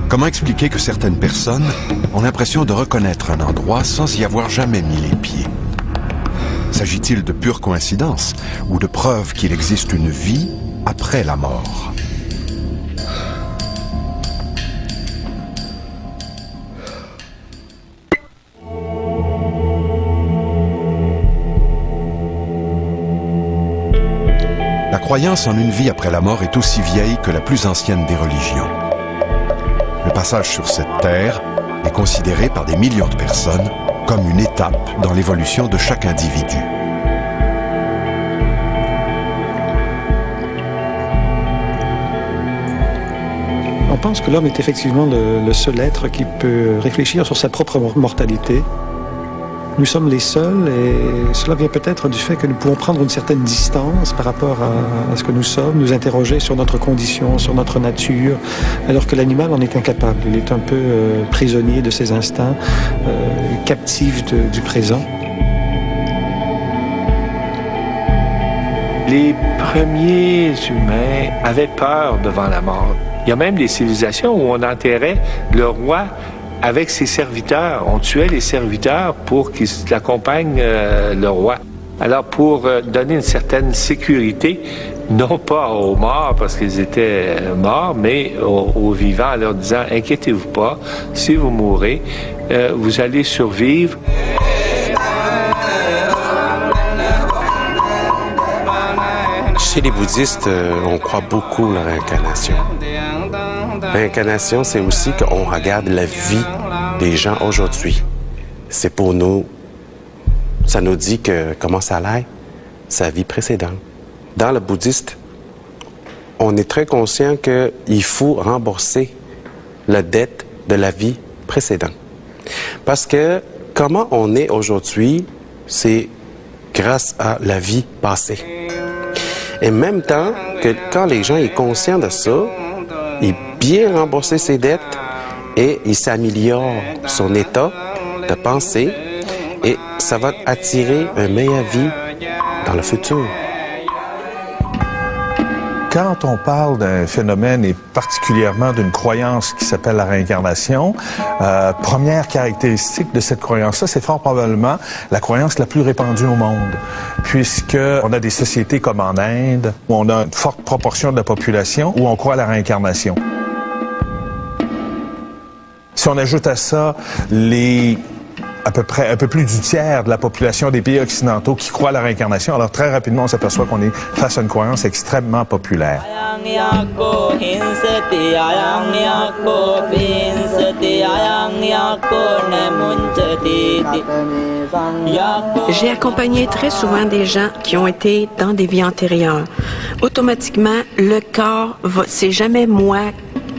Comment expliquer que certaines personnes ont l'impression de reconnaître un endroit sans y avoir jamais mis les pieds? S'agit-il de pure coïncidence ou de preuves qu'il existe une vie après la mort? La croyance en une vie après la mort est aussi vieille que la plus ancienne des religions. Le passage sur cette terre est considéré par des millions de personnes comme une étape dans l'évolution de chaque individu. On pense que l'homme est effectivement le seul être qui peut réfléchir sur sa propre mortalité. Nous sommes les seuls et cela vient peut-être du fait que nous pouvons prendre une certaine distance par rapport à ce que nous sommes, nous interroger sur notre condition, sur notre nature, alors que l'animal en est incapable. Il est un peu prisonnier de ses instincts, captif du présent. Les premiers humains avaient peur devant la mort. Il y a même des civilisations où on enterrait le roi avec ses serviteurs. On tuait les serviteurs pour qu'ils accompagnent le roi. Alors, pour donner une certaine sécurité, non pas aux morts parce qu'ils étaient morts, mais aux vivants, en leur disant « Inquiétez-vous pas, si vous mourrez, vous allez survivre. » Chez les bouddhistes, on croit beaucoup à la réincarnation. Réincarnation, c'est aussi qu'on regarde la vie des gens aujourd'hui. C'est pour nous, ça nous dit que comment ça allait, sa vie précédente. Dans le bouddhiste, on est très conscient qu'il faut rembourser la dette de la vie précédente. Parce que comment on est aujourd'hui, c'est grâce à la vie passée. Et en même temps, que quand les gens sont conscients de ça, ils bien rembourser ses dettes et il s'améliore son état de pensée et ça va attirer une meilleure vie dans le futur. Quand on parle d'un phénomène et particulièrement d'une croyance qui s'appelle la réincarnation, première caractéristique de cette croyance-là, c'est fort probablement la croyance la plus répandue au monde, puisqu'on a des sociétés comme en Inde, où on a une forte proportion de la population où on croit à la réincarnation. Si on ajoute à ça à peu près un peu plus du tiers de la population des pays occidentaux qui croient à la réincarnation, alors très rapidement on s'aperçoit qu'on est face à une croyance extrêmement populaire. J'ai accompagné très souvent des gens qui ont été dans des vies antérieures. Automatiquement, le corps, c'est jamais moi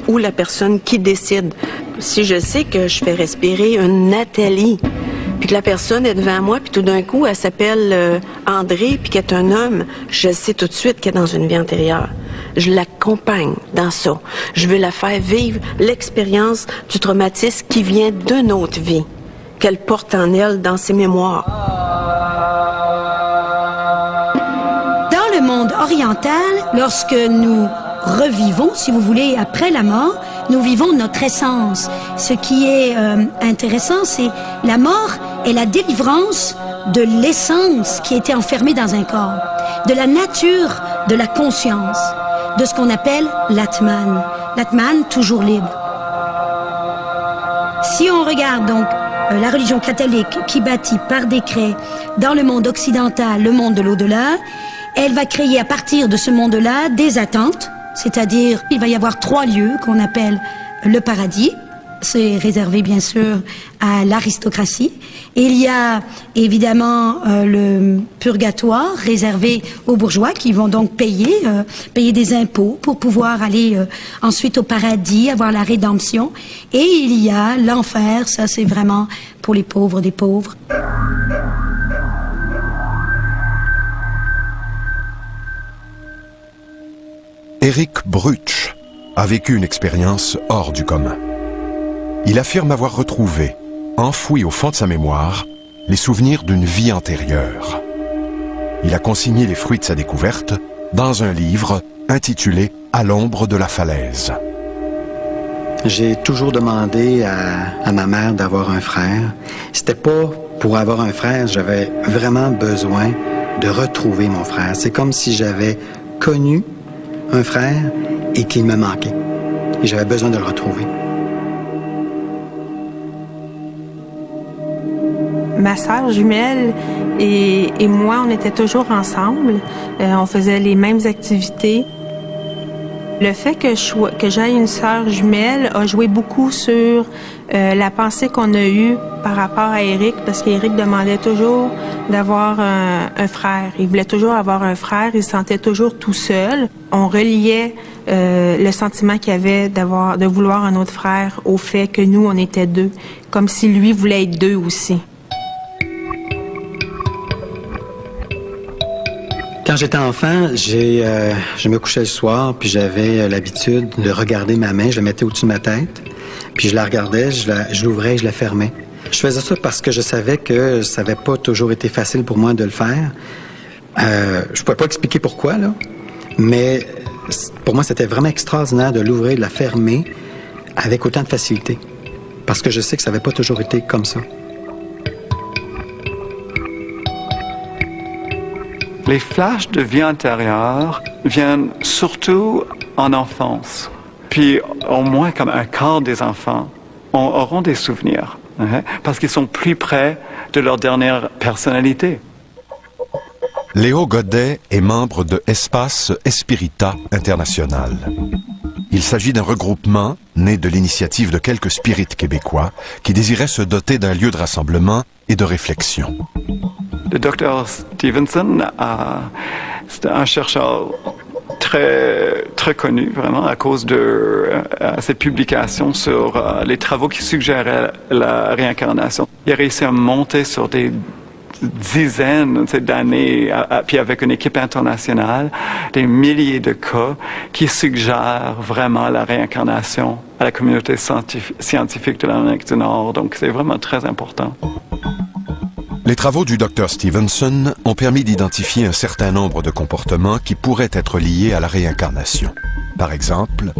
ou la personne qui décide. Si je sais que je fais respirer une Nathalie, puis que la personne est devant moi, puis tout d'un coup, elle s'appelle André, puis qu'elle est un homme, je sais tout de suite qu'elle est dans une vie antérieure. Je l'accompagne dans ça. Je veux la faire vivre l'expérience du traumatisme qui vient d'une autre vie, qu'elle porte en elle, dans ses mémoires. Dans le monde oriental, lorsque nous revivons, si vous voulez, après la mort, nous vivons notre essence. Ce qui est intéressant, c'est la mort est la délivrance de l'essence qui était enfermée dans un corps, de la nature de la conscience, de ce qu'on appelle l'Atman. L'Atman, toujours libre. Si on regarde donc la religion catholique qui bâtit par décret dans le monde occidental le monde de l'au-delà, elle va créer à partir de ce monde-là des attentes. C'est-à-dire, il va y avoir 3 lieux qu'on appelle le paradis. C'est réservé, bien sûr, à l'aristocratie. Il y a, évidemment, le purgatoire, réservé aux bourgeois qui vont donc payer des impôts pour pouvoir aller ensuite au paradis, avoir la rédemption. Et il y a l'enfer, ça c'est vraiment pour les pauvres des pauvres. Eric Brutsch a vécu une expérience hors du commun. Il affirme avoir retrouvé, enfoui au fond de sa mémoire, les souvenirs d'une vie antérieure. Il a consigné les fruits de sa découverte dans un livre intitulé « À l'ombre de la falaise ». J'ai toujours demandé à ma mère d'avoir un frère. C'était pas pour avoir un frère, j'avais vraiment besoin de retrouver mon frère. C'est comme si j'avais connu un frère et qu'il me manquait. Et j'avais besoin de le retrouver. Ma sœur jumelle et moi, on était toujours ensemble. On faisait les mêmes activités. Le fait que j'aie une sœur jumelle a joué beaucoup sur la pensée qu'on a eue par rapport à Éric, parce qu'Éric demandait toujours d'avoir un frère. Il voulait toujours avoir un frère, il se sentait toujours tout seul. On reliait le sentiment qu'il avait de vouloir un autre frère au fait que nous, on était deux, comme si lui voulait être deux aussi. Quand j'étais enfant, je me couchais le soir, puis j'avais l'habitude de regarder ma main. Je la mettais au-dessus de ma tête, puis je la regardais, je l'ouvrais et je la fermais. Je faisais ça parce que je savais que ça n'avait pas toujours été facile pour moi de le faire. Je pouvais pas expliquer pourquoi, là, mais pour moi, c'était vraiment extraordinaire de l'ouvrir et de la fermer avec autant de facilité, parce que je sais que ça n'avait pas toujours été comme ça. Les flashs de vie antérieure viennent surtout en enfance. Puis au moins comme un quart des enfants auront des souvenirs, parce qu'ils sont plus près de leur dernière personnalité. Léo Godet est membre de Espace Espirita International. Il s'agit d'un regroupement né de l'initiative de quelques spirites québécois qui désiraient se doter d'un lieu de rassemblement et de réflexion. Le docteur Stevenson, c'est un chercheur très connu, vraiment, à cause de ses publications sur les travaux qui suggéraient la réincarnation. Il a réussi à monter sur des dizaines d'années, puis avec une équipe internationale, des milliers de cas qui suggèrent vraiment la réincarnation à la communauté scientifique de l'Amérique du Nord. Donc, c'est vraiment très important. Les travaux du Dr Stevenson ont permis d'identifier un certain nombre de comportements qui pourraient être liés à la réincarnation. Par exemple,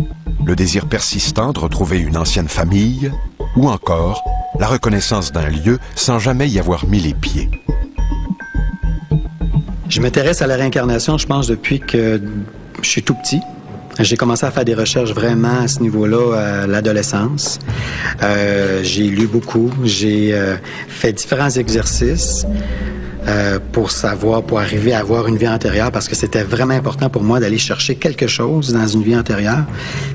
le désir persistant de retrouver une ancienne famille, ou encore la reconnaissance d'un lieu sans jamais y avoir mis les pieds. Je m'intéresse à la réincarnation, je pense, depuis que je suis tout petit. J'ai commencé à faire des recherches vraiment à ce niveau-là à l'adolescence. J'ai lu beaucoup, j'ai fait différents exercices pour arriver à avoir une vie antérieure, parce que c'était vraiment important pour moi d'aller chercher quelque chose dans une vie antérieure.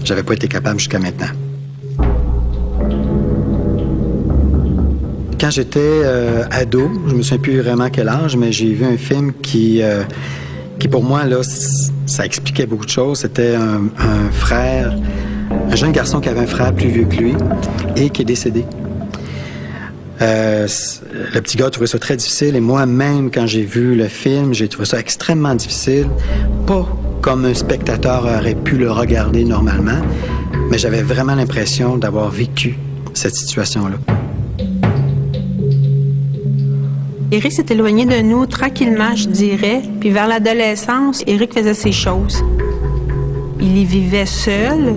J'avais pas été capable jusqu'à maintenant. Quand j'étais ado, je me souviens plus vraiment quel âge, mais j'ai vu un film qui pour moi, là, ça expliquait beaucoup de choses. C'était un frère, un jeune garçon qui avait un frère plus vieux que lui et qui est décédé. Le petit gars trouvait ça très difficile, et moi-même, quand j'ai vu le film, j'ai trouvé ça extrêmement difficile. Pas comme un spectateur aurait pu le regarder normalement, mais j'avais vraiment l'impression d'avoir vécu cette situation-là. Éric s'est éloigné de nous tranquillement, je dirais. Puis vers l'adolescence, Éric faisait ses choses. Il y vivait seul,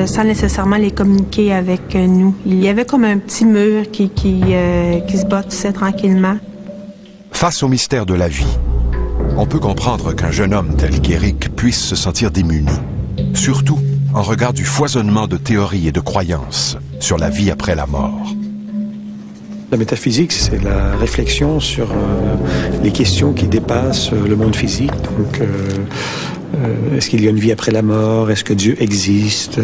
sans nécessairement les communiquer avec nous. Il y avait comme un petit mur qui se bâtissait tranquillement. Face au mystère de la vie, on peut comprendre qu'un jeune homme tel qu'Éric puisse se sentir démuni. Surtout en regard du foisonnement de théories et de croyances sur la vie après la mort. La métaphysique, c'est la réflexion sur les questions qui dépassent le monde physique. Donc, est-ce qu'il y a une vie après la mort? Est-ce que Dieu existe?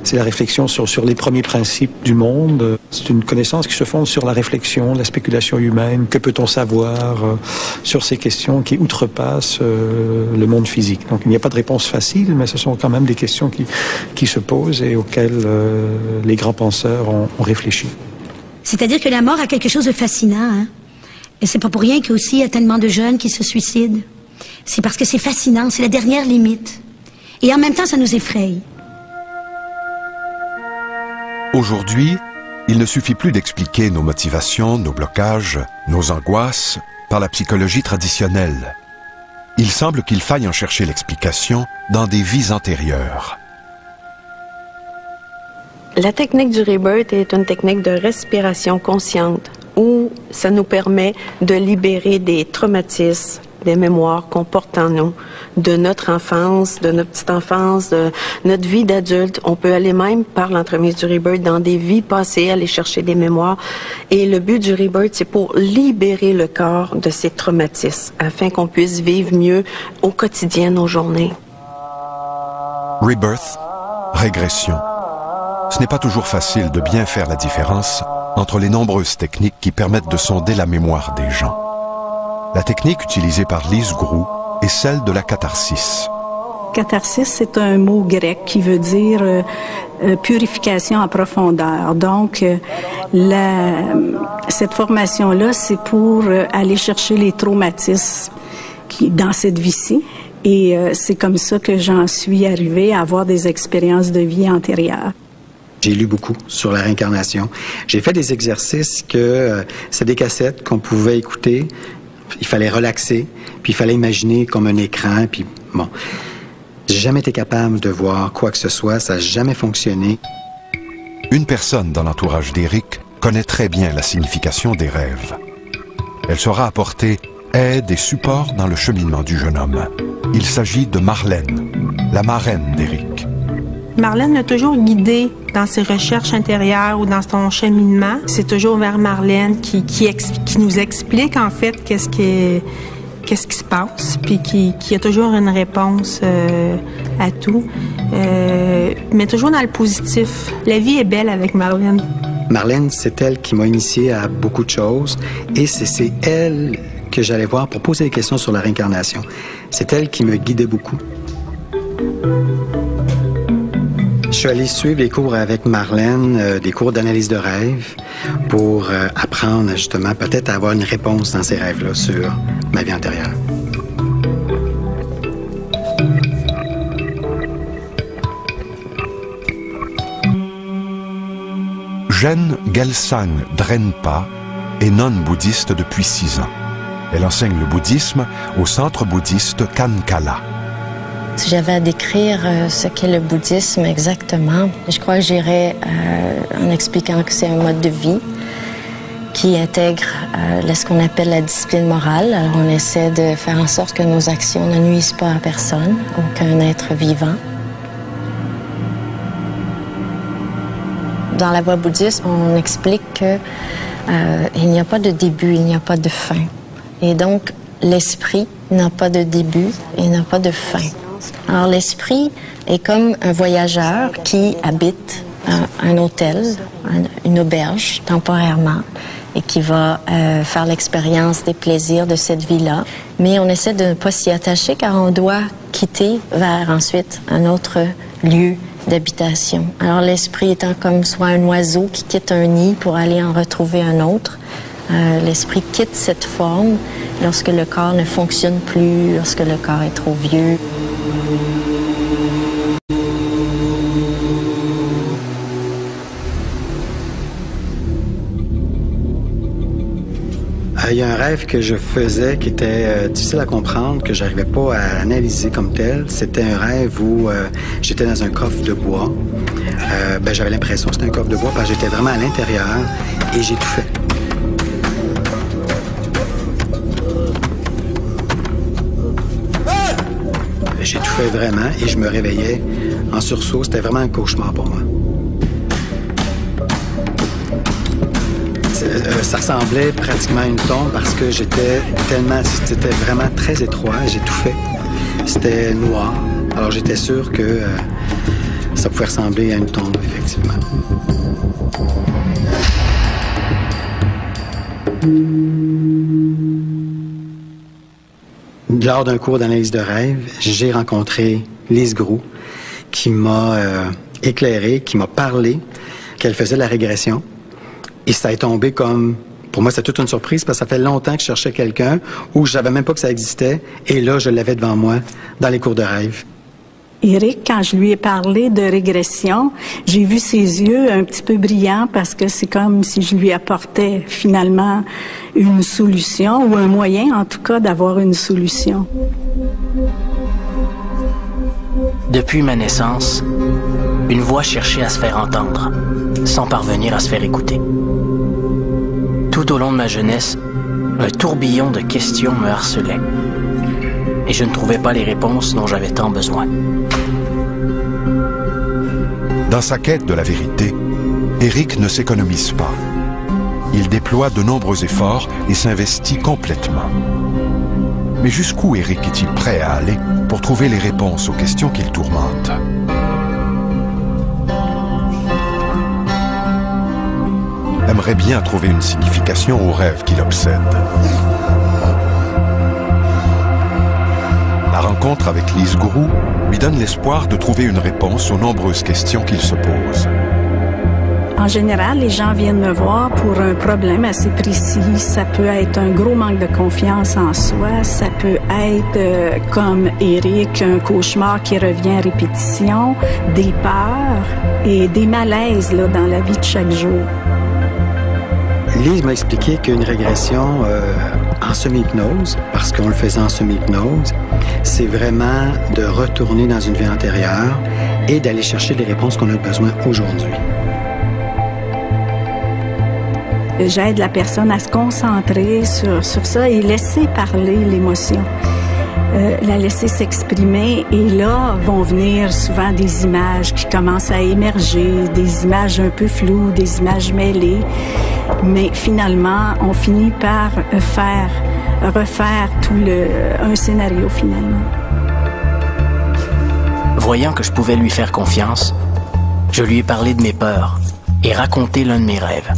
C'est la réflexion sur les premiers principes du monde. C'est une connaissance qui se fonde sur la réflexion, la spéculation humaine. Que peut-on savoir sur ces questions qui outrepassent le monde physique? Donc, il n'y a pas de réponse facile, mais ce sont quand même des questions qui se posent et auxquelles les grands penseurs ont réfléchi. C'est-à-dire que la mort a quelque chose de fascinant, hein? Et c'est pas pour rien qu'il y a tellement de jeunes qui se suicident. C'est parce que c'est fascinant, c'est la dernière limite. Et en même temps, ça nous effraie. Aujourd'hui, il ne suffit plus d'expliquer nos motivations, nos blocages, nos angoisses par la psychologie traditionnelle. Il semble qu'il faille en chercher l'explication dans des vies antérieures. La technique du Rebirth est une technique de respiration consciente où ça nous permet de libérer des traumatismes, des mémoires qu'on porte en nous, de notre enfance, de notre petite enfance, de notre vie d'adulte. On peut aller même, par l'entremise du Rebirth, dans des vies passées, aller chercher des mémoires. Et le but du Rebirth, c'est pour libérer le corps de ces traumatismes, afin qu'on puisse vivre mieux au quotidien nos journées. Rebirth, régression. Ce n'est pas toujours facile de bien faire la différence entre les nombreuses techniques qui permettent de sonder la mémoire des gens. La technique utilisée par Lise Groux est celle de la catharsis. Catharsis, c'est un mot grec qui veut dire purification en profondeur. Donc, cette formation-là, c'est pour aller chercher les traumatismes dans cette vie-ci. Et c'est comme ça que j'en suis arrivée à avoir des expériences de vie antérieures. J'ai lu beaucoup sur la réincarnation. J'ai fait des exercices c'est des cassettes qu'on pouvait écouter. Il fallait relaxer, puis il fallait imaginer comme un écran, puis bon. J'ai jamais été capable de voir quoi que ce soit, ça n'a jamais fonctionné. Une personne dans l'entourage d'Éric connaît très bien la signification des rêves. Elle saura apporter aide et support dans le cheminement du jeune homme. Il s'agit de Marlène, la marraine d'Éric. Marlène l'a toujours guidé dans ses recherches intérieures ou dans son cheminement. C'est toujours vers Marlène qui nous explique en fait qu'est-ce qui se passe, puis qui a toujours une réponse à tout, mais toujours dans le positif. La vie est belle avec Marlène. Marlène, c'est elle qui m'a initié à beaucoup de choses, et c'est elle que j'allais voir pour poser des questions sur la réincarnation. C'est elle qui me guidait beaucoup. Je suis allé suivre les cours avec Marlène, des cours d'analyse de rêve, pour apprendre justement peut-être à avoir une réponse dans ces rêves-là sur ma vie antérieure. Jen Gelsang Drenpa est nonne bouddhiste depuis 6 ans. Elle enseigne le bouddhisme au centre bouddhiste Kankala. Si j'avais à décrire ce qu'est le bouddhisme exactement, je crois que j'irais en expliquant que c'est un mode de vie qui intègre ce qu'on appelle la discipline morale. Alors on essaie de faire en sorte que nos actions ne nuisent pas à personne, aucun être vivant. Dans la voie bouddhiste, on explique qu'il n'y a pas de début, il n'y a pas de fin. Et donc, l'esprit n'a pas de début et n'a pas de fin. Alors, l'esprit est comme un voyageur qui habite un hôtel, une auberge, temporairement, et qui va faire l'expérience des plaisirs de cette vie-là. Mais on essaie de ne pas s'y attacher car on doit quitter vers ensuite un autre lieu d'habitation. Alors, l'esprit étant comme soit un oiseau qui quitte un nid pour aller en retrouver un autre, l'esprit quitte cette forme lorsque le corps ne fonctionne plus, lorsque le corps est trop vieux. Il y a un rêve que je faisais qui était difficile à comprendre, que j'arrivais pas à analyser comme tel. C'était un rêve où j'étais dans un coffre de bois. J'avais l'impression que c'était un coffre de bois parce que j'étais vraiment à l'intérieur et j'étouffais. J'étouffais vraiment et je me réveillais en sursaut. C'était vraiment un cauchemar pour moi. Ça ressemblait pratiquement à une tombe parce que c'était vraiment très étroit, j'étouffais. C'était noir. Alors j'étais sûr que ça pouvait ressembler à une tombe, effectivement. Lors d'un cours d'analyse de rêve, j'ai rencontré Lise Groux qui m'a éclairé, qui m'a parlé qu'elle faisait de la régression. Et ça est tombé comme... Pour moi, c'est toute une surprise parce que ça fait longtemps que je cherchais quelqu'un où je savais même pas que ça existait. Et là, je l'avais devant moi dans les cours de rêve. Éric, quand je lui ai parlé de régression, j'ai vu ses yeux un petit peu brillants parce que c'est comme si je lui apportais finalement une solution ou un moyen, en tout cas, d'avoir une solution. Depuis ma naissance, Une voix cherchait à se faire entendre, sans parvenir à se faire écouter. Tout au long de ma jeunesse, un tourbillon de questions me harcelait. Et je ne trouvais pas les réponses dont j'avais tant besoin. Dans sa quête de la vérité, Éric ne s'économise pas. Il déploie de nombreux efforts et s'investit complètement. Mais jusqu'où Éric est-il prêt à aller pour trouver les réponses aux questions qu'il tourmente? Aimerait bien trouver une signification aux rêves qui l'obsèdent. La rencontre avec Lise Groux lui donne l'espoir de trouver une réponse aux nombreuses questions qu'il se pose. En général, les gens viennent me voir pour un problème assez précis. Ça peut être un gros manque de confiance en soi. Ça peut être, comme Éric, un cauchemar qui revient à répétition, des peurs et des malaises là, dans la vie de chaque jour. Lise m'a expliqué qu'une régression en semi-hypnose, parce qu'on le faisait en semi-hypnose, c'est vraiment de retourner dans une vie antérieure et d'aller chercher les réponses qu'on a besoin aujourd'hui. J'aide la personne à se concentrer sur ça et laisser parler l'émotion. La laisser s'exprimer et là vont venir souvent des images qui commencent à émerger, des images un peu floues, des images mêlées, mais finalement on finit par refaire un scénario finalement. Voyant que je pouvais lui faire confiance, je lui ai parlé de mes peurs et raconté l'un de mes rêves.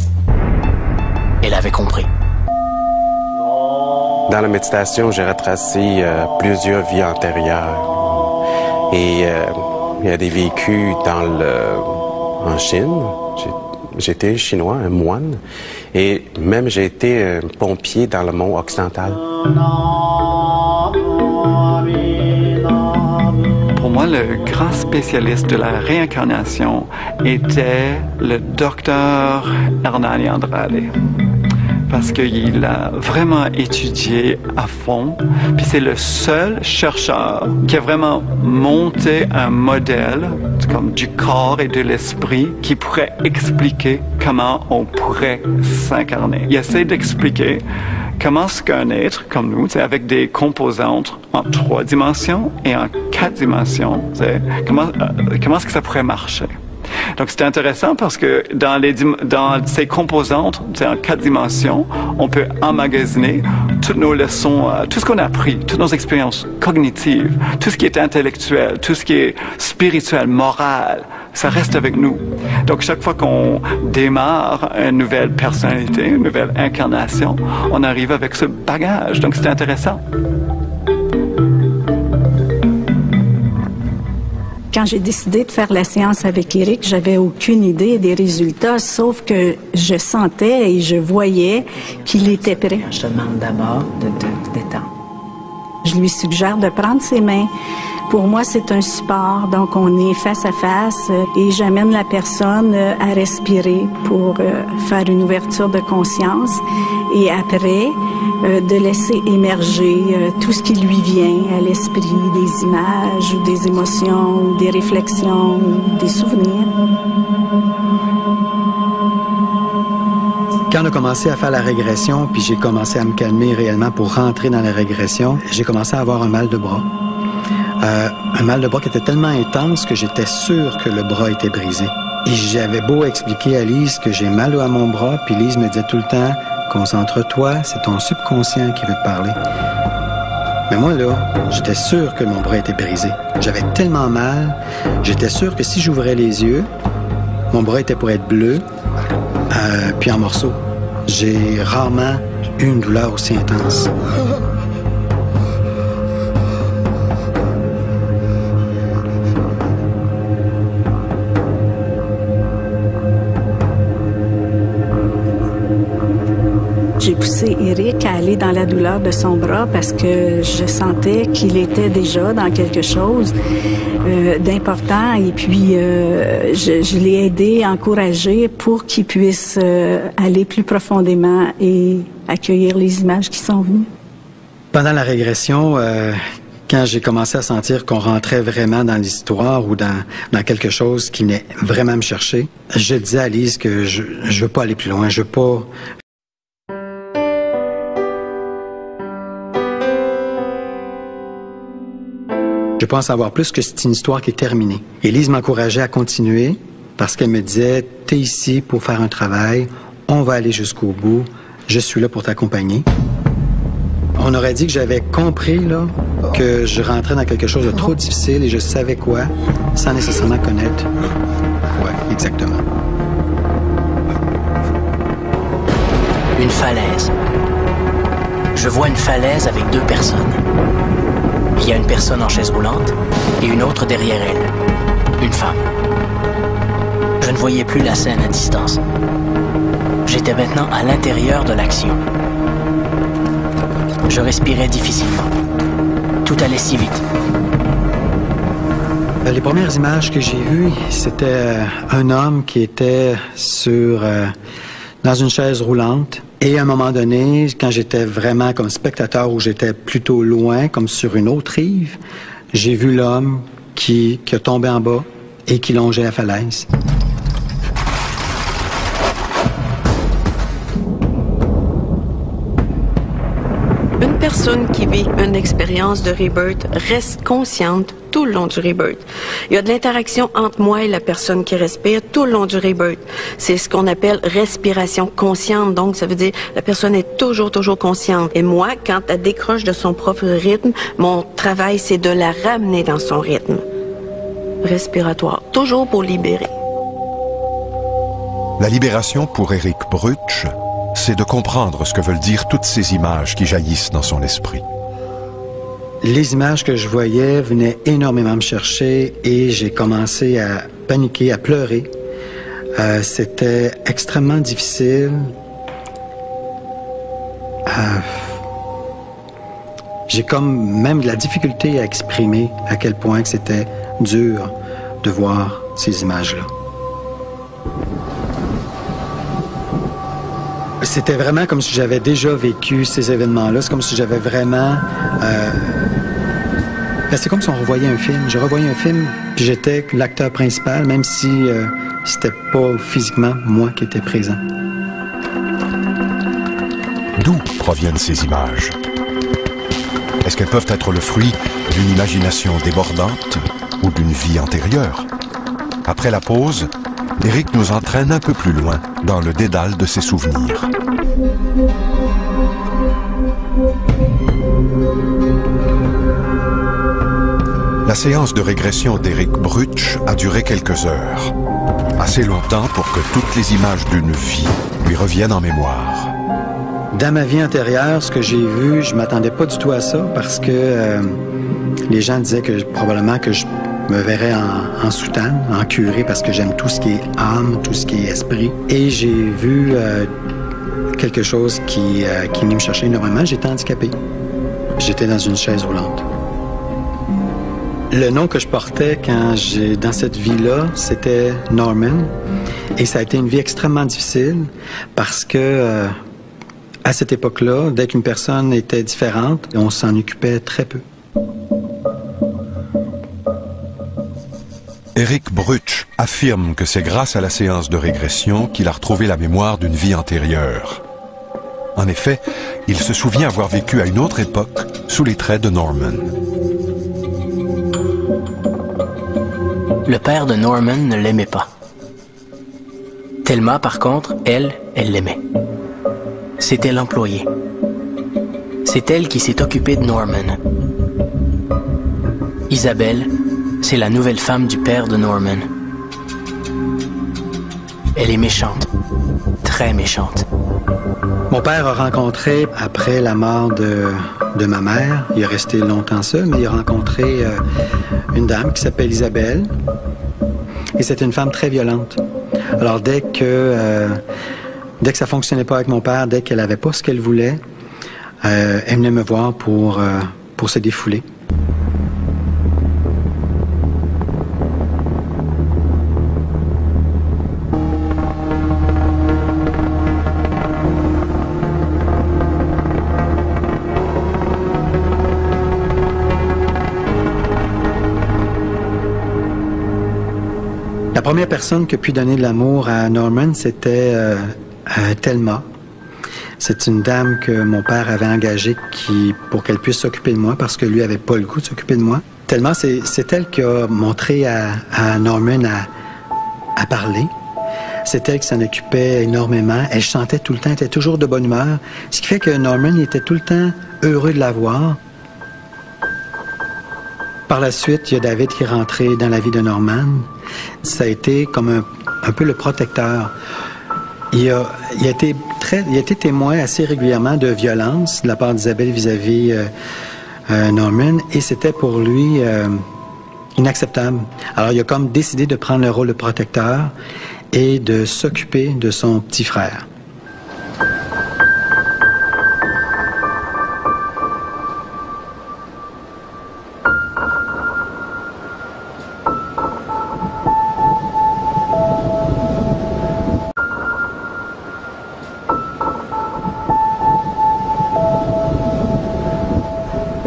Elle avait compris. Dans la méditation, j'ai retracé plusieurs vies antérieures. Et il y a des vécus en Chine. J'étais chinois, un moine. Et même j'ai été pompier dans le monde occidental. Pour moi, le grand spécialiste de la réincarnation était le docteur Hernani Andrade. Parce qu'il a vraiment étudié à fond. Puis c'est le seul chercheur qui a vraiment monté un modèle comme du corps et de l'esprit qui pourrait expliquer comment on pourrait s'incarner. Il essaie d'expliquer comment est-ce qu'un être comme nous, avec des composantes en 3 dimensions et en 4 dimensions, comment est-ce que ça pourrait marcher? Donc, c'est intéressant parce que dans ces composantes, en 4 dimensions, on peut emmagasiner toutes nos leçons, tout ce qu'on a appris, toutes nos expériences cognitives, tout ce qui est intellectuel, tout ce qui est spirituel, moral, ça reste avec nous. Donc, chaque fois qu'on démarre une nouvelle personnalité, une nouvelle incarnation, on arrive avec ce bagage. Donc, c'est intéressant. Quand j'ai décidé de faire la séance avec Éric, j'avais aucune idée des résultats, sauf que je sentais et je voyais qu'il était prêt. Je te demande d'abord de te détendre. Je lui suggère de prendre ses mains. Pour moi, c'est un support, donc on est face à face et j'amène la personne à respirer pour faire une ouverture de conscience et après de laisser émerger tout ce qui lui vient à l'esprit, des images ou des émotions ou des réflexions ou des souvenirs. Quand on a commencé à faire la régression, puis j'ai commencé à me calmer réellement pour rentrer dans la régression, j'ai commencé à avoir un mal de bras. Un mal de bras qui était tellement intense que j'étais sûr que le bras était brisé. Et j'avais beau expliquer à Lise que j'ai mal à mon bras, puis Lise me disait tout le temps, concentre-toi, c'est ton subconscient qui veut te parler. Mais moi, là, j'étais sûr que mon bras était brisé. J'avais tellement mal, j'étais sûr que si j'ouvrais les yeux, mon bras était pour être bleu, puis en morceaux. J'ai rarement eu une douleur aussi intense. J'ai poussé Éric à aller dans la douleur de son bras parce que je sentais qu'il était déjà dans quelque chose d'important et puis je l'ai aidé, encouragé pour qu'il puisse aller plus profondément et accueillir les images qui sont venues. Pendant la régression, Quand j'ai commencé à sentir qu'on rentrait vraiment dans l'histoire ou dans quelque chose qui venait vraiment me chercher, je disais à Lise que je veux pas aller plus loin, je veux pas... Je veux pas en savoir plus, que c'est une histoire qui est terminée. Et Lise m'encourageait à continuer parce qu'elle me disait, t'es ici pour faire un travail, on va aller jusqu'au bout, je suis là pour t'accompagner. On aurait dit que j'avais compris là, que je rentrais dans quelque chose de trop difficile et je savais quoi, sans nécessairement connaître quoi exactement. Une falaise. Je vois une falaise avec deux personnes. Il y a une personne en chaise roulante et une autre derrière elle. Une femme. Je ne voyais plus la scène à distance. J'étais maintenant à l'intérieur de l'action. Je respirais difficilement. Tout allait si vite. Les premières images que j'ai vues, c'était un homme qui était dans une chaise roulante. Et à un moment donné, quand j'étais vraiment comme spectateur, où j'étais plutôt loin, comme sur une autre rive, j'ai vu l'homme qui a tombé en bas et qui longeait la falaise. Une personne qui vit une expérience de rebirth reste consciente tout le long du rebirth. Il y a de l'interaction entre moi et la personne qui respire tout le long du rebirth. C'est ce qu'on appelle respiration consciente. Donc, ça veut dire la personne est toujours consciente. Et moi, quand elle décroche de son propre rythme, mon travail, c'est de la ramener dans son rythme respiratoire, toujours pour libérer. La libération pour Eric Brutsch, c'est de comprendre ce que veulent dire toutes ces images qui jaillissent dans son esprit. Les images que je voyais venaient énormément me chercher et j'ai commencé à paniquer, à pleurer. C'était extrêmement difficile. J'ai comme même de la difficulté à exprimer à quel point que c'était dur de voir ces images-là. C'était vraiment comme si j'avais déjà vécu ces événements-là. C'est comme si j'avais vraiment... c'est comme si on revoyait un film. Je revoyais un film, puis j'étais l'acteur principal, même si c'était pas physiquement moi qui étais présent. D'où proviennent ces images? Est-ce qu'elles peuvent être le fruit d'une imagination débordante ou d'une vie antérieure? Après la pause, Eric nous entraîne un peu plus loin dans le dédale de ses souvenirs. La séance de régression d'Eric Brutsch a duré quelques heures. Assez longtemps pour que toutes les images d'une vie lui reviennent en mémoire. Dans ma vie antérieure, ce que j'ai vu, je m'attendais pas du tout à ça parce que les gens disaient que probablement que je me verrais en soutane, en curé, parce que j'aime tout ce qui est âme, tout ce qui est esprit. Et j'ai vu quelque chose qui venait me chercher énormément. J'étais handicapé. J'étais dans une chaise roulante. Le nom que je portais dans cette vie-là, c'était Norman. Et ça a été une vie extrêmement difficile parce que à cette époque-là, dès qu'une personne était différente, on s'en occupait très peu. Eric Brutsch affirme que c'est grâce à la séance de régression qu'il a retrouvé la mémoire d'une vie antérieure. En effet, il se souvient avoir vécu à une autre époque sous les traits de Norman. Le père de Norman ne l'aimait pas. Thelma, par contre, elle l'aimait. C'était l'employée. C'est elle qui s'est occupée de Norman. Isabelle, c'est la nouvelle femme du père de Norman. Elle est méchante, très méchante. Mon père a rencontré, après la mort de ma mère, il est resté longtemps seul, mais il a rencontré une dame qui s'appelle Isabelle. Et c'est une femme très violente. Alors dès que ça fonctionnait pas avec mon père, dès qu'elle avait pas ce qu'elle voulait, elle venait me voir pour se défouler. La première personne qui a pu donner de l'amour à Norman, c'était Thelma. C'est une dame que mon père avait engagée pour qu'elle puisse s'occuper de moi parce que lui avait pas le goût de s'occuper de moi. Thelma, c'est elle qui a montré à Norman à parler. C'est elle qui s'en occupait énormément. Elle chantait tout le temps, elle était toujours de bonne humeur. Ce qui fait que Norman il était tout le temps heureux de la voir. Par la suite, il y a David qui est rentré dans la vie de Norman. Ça a été comme un peu le protecteur. Il a été témoin assez régulièrement de violence de la part d'Isabelle vis-à-vis Norman, et c'était pour lui inacceptable. Alors, il a comme décidé de prendre le rôle de protecteur et de s'occuper de son petit frère.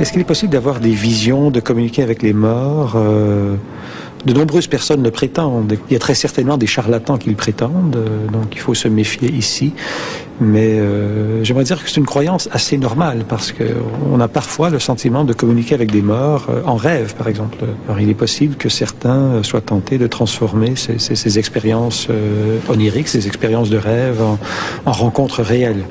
Est-ce qu'il est possible d'avoir des visions, de communiquer avec les morts? De nombreuses personnes le prétendent. Il y a très certainement des charlatans qui le prétendent, donc il faut se méfier ici. Mais j'aimerais dire que c'est une croyance assez normale, parce qu'on a parfois le sentiment de communiquer avec des morts en rêve, par exemple. Alors il est possible que certains soient tentés de transformer ces expériences oniriques, ces expériences de rêve, en rencontres réelles.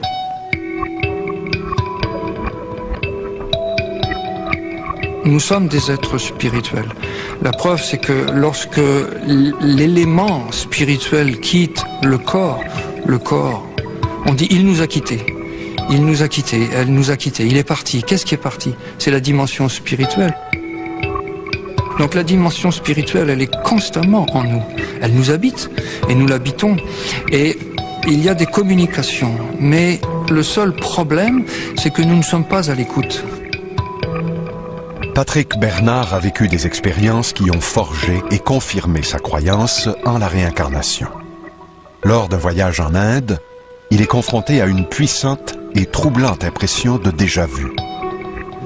Nous sommes des êtres spirituels. La preuve, c'est que lorsque l'élément spirituel quitte le corps, on dit « il nous a quittés ». Il nous a quittés, elle nous a quittés, il est parti. Qu'est-ce qui est parti? C'est la dimension spirituelle. Donc la dimension spirituelle, elle est constamment en nous. Elle nous habite et nous l'habitons. Et il y a des communications. Mais le seul problème, c'est que nous ne sommes pas à l'écoute. Patrick Bernard a vécu des expériences qui ont forgé et confirmé sa croyance en la réincarnation. Lors d'un voyage en Inde, il est confronté à une puissante et troublante impression de déjà-vu.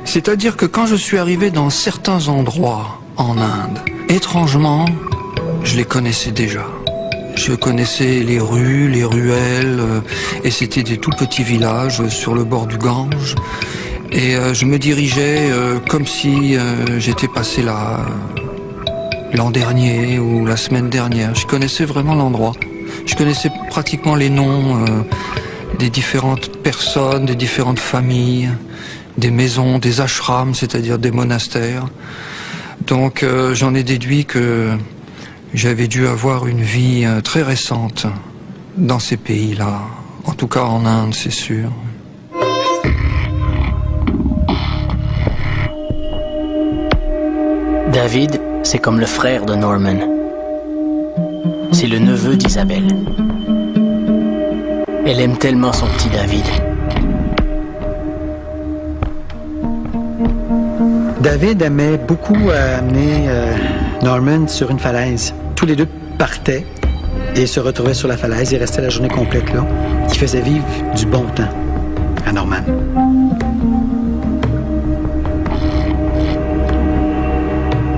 C'est-à-dire que quand je suis arrivé dans certains endroits en Inde, étrangement, je les connaissais déjà. Je connaissais les rues, les ruelles, et c'était des tout petits villages sur le bord du Gange. Et je me dirigeais comme si j'étais passé là l'an dernier ou la semaine dernière. Je connaissais vraiment l'endroit. Je connaissais pratiquement les noms des différentes personnes, des différentes familles, des maisons, des ashrams, c'est-à-dire des monastères. Donc j'en ai déduit que j'avais dû avoir une vie très récente dans ces pays-là. En tout cas en Inde, c'est sûr. David, c'est comme le frère de Norman. C'est le neveu d'Isabelle. Elle aime tellement son petit David. David aimait beaucoup amener Norman sur une falaise. Tous les deux partaient et se retrouvaient sur la falaise. Ils restaient la journée complète là. Ils faisaient vivre du bon temps à Norman.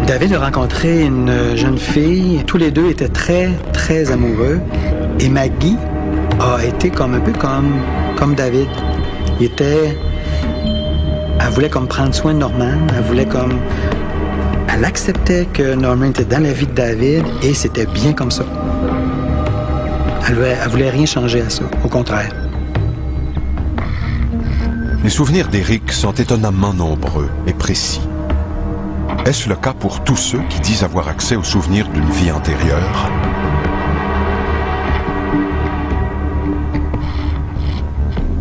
David a rencontré une jeune fille. Tous les deux étaient très, très amoureux. Et Maggie a été un peu comme David. Elle voulait comme prendre soin de Norman. Elle acceptait que Norman était dans la vie de David et c'était bien comme ça. Elle voulait rien changer à ça, au contraire. Les souvenirs d'Éric sont étonnamment nombreux et précis. Est-ce le cas pour tous ceux qui disent avoir accès aux souvenirs d'une vie antérieure?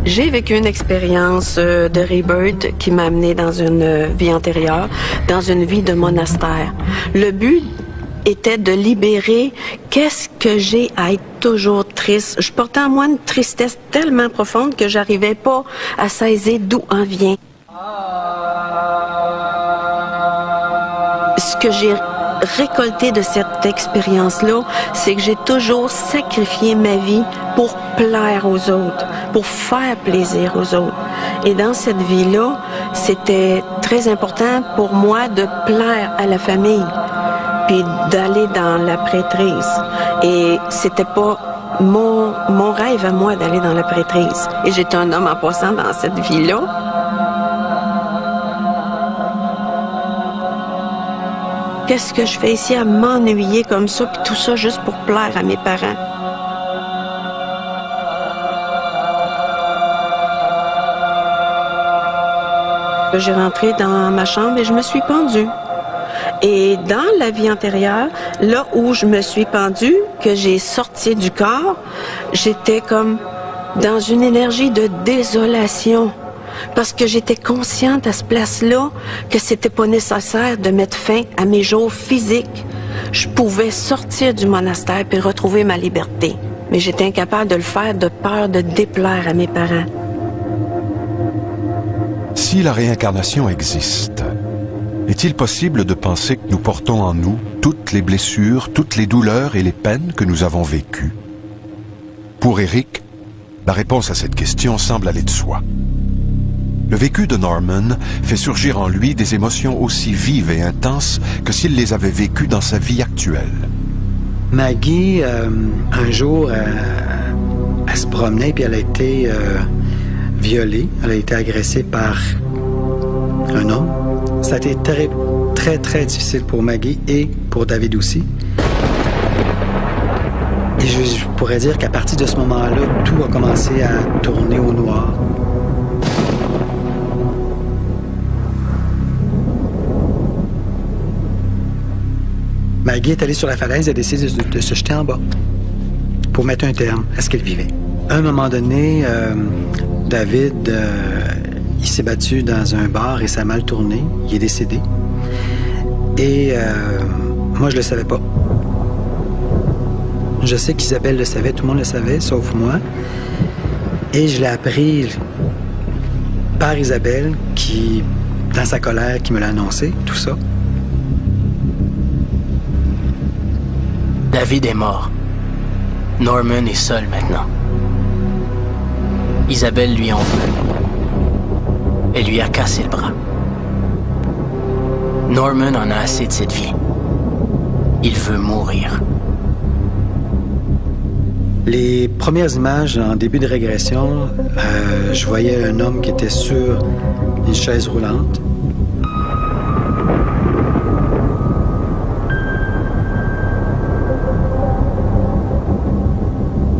J'ai vécu une expérience de rebirth qui m'a amené dans une vie antérieure, dans une vie de monastère. Le but était de libérer qu'est-ce que j'ai à être toujours triste. Je portais en moi une tristesse tellement profonde que j'arrivais pas à saisir d'où en vient. Ce que j'ai récolté de cette expérience-là, c'est que j'ai toujours sacrifié ma vie pour plaire aux autres, pour faire plaisir aux autres. Et dans cette vie-là, c'était très important pour moi de plaire à la famille. puis d'aller dans la prêtrise. Et c'était pas mon rêve à moi d'aller dans la prêtrise. Et j'étais un homme en passant dans cette vie-là. Qu'est-ce que je fais ici à m'ennuyer comme ça, puis tout ça juste pour plaire à mes parents? J'ai rentré dans ma chambre et je me suis pendue. Et dans la vie antérieure, là où je me suis pendue, que j'ai sorti du corps, j'étais comme dans une énergie de désolation. Parce que j'étais consciente à ce place-là que c'était pas nécessaire de mettre fin à mes jours physiques. Je pouvais sortir du monastère puis retrouver ma liberté. Mais j'étais incapable de le faire de peur de déplaire à mes parents. Si la réincarnation existe, est-il possible de penser que nous portons en nous toutes les blessures, toutes les douleurs et les peines que nous avons vécues? Pour Eric, la réponse à cette question semble aller de soi. Le vécu de Norman fait surgir en lui des émotions aussi vives et intenses que s'il les avait vécues dans sa vie actuelle. Maggie, un jour, elle se promenait puis elle a été violée. Elle a été agressée par un homme. Ça a été très, très difficile pour Maggie et pour David aussi. Et je pourrais dire qu'à partir de ce moment-là, tout a commencé à tourner au noir. Maggie est allée sur la falaise et a décidé de se jeter en bas pour mettre un terme à ce qu'elle vivait. À un moment donné, David, il s'est battu dans un bar et ça a mal tourné. Il est décédé. Et moi, je le savais pas. Je sais qu'Isabelle le savait, tout le monde le savait, sauf moi. Et je l'ai appris par Isabelle, qui, dans sa colère, qui me l'a annoncé, tout ça. David est mort. Norman est seul maintenant. Isabelle lui en veut. Elle lui a cassé le bras. Norman en a assez de cette vie. Il veut mourir. Les premières images en début de régression, je voyais un homme qui était sur une chaise roulante.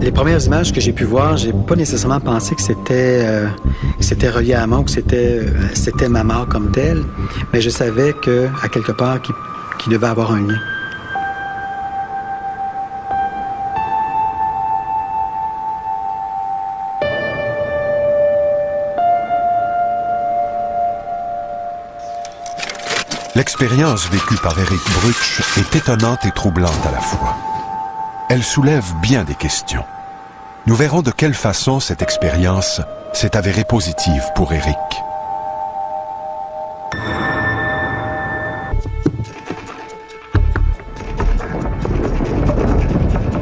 Les premières images que j'ai pu voir, j'ai pas nécessairement pensé que c'était relié à moi ou que c'était ma mort comme telle, mais je savais qu'à quelque part, qu'il devait avoir un lien. L'expérience vécue par Eric Brutsch est étonnante et troublante à la fois. Elle soulève bien des questions. Nous verrons de quelle façon cette expérience s'est avérée positive pour Eric.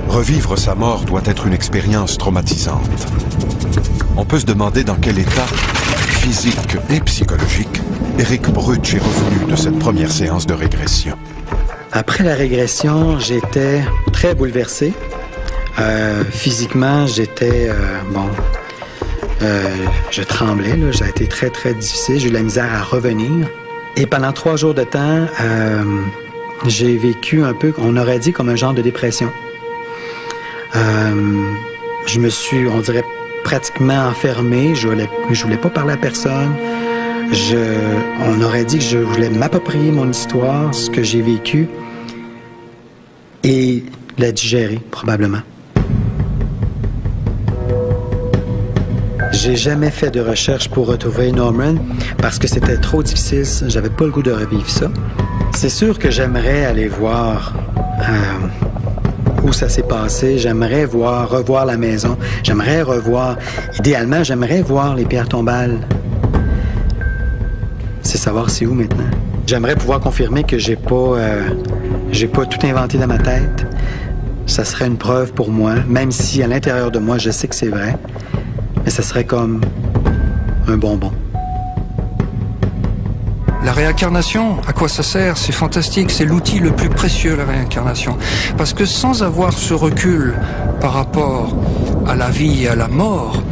Revivre sa mort doit être une expérience traumatisante. On peut se demander dans quel état, physique et psychologique, Eric Brutsch est revenu de cette première séance de régression. Après la régression, j'étais très bouleversé. Physiquement, j'étais... je tremblais, là. Ça a été très, très difficile. J'ai eu de la misère à revenir. Et pendant 3 jours de temps, j'ai vécu un peu, on aurait dit, comme un genre de dépression. Je me suis, on dirait, pratiquement enfermé. Je voulais pas parler à personne. On aurait dit que je voulais m'approprier mon histoire, ce que j'ai vécu, et la digérer, probablement. J'ai jamais fait de recherche pour retrouver Norman parce que c'était trop difficile. J'avais pas le goût de revivre ça. C'est sûr que j'aimerais aller voir où ça s'est passé. J'aimerais revoir la maison. J'aimerais revoir... Idéalement, j'aimerais voir les pierres tombales. C'est savoir c'est où maintenant. J'aimerais pouvoir confirmer que j'ai pas tout inventé dans ma tête. Ça serait une preuve pour moi, même si à l'intérieur de moi, je sais que c'est vrai. Mais ça serait comme un bonbon. La réincarnation, à quoi ça sert? C'est fantastique, c'est l'outil le plus précieux, la réincarnation. Parce que sans avoir ce recul par rapport à la vie et à la mort,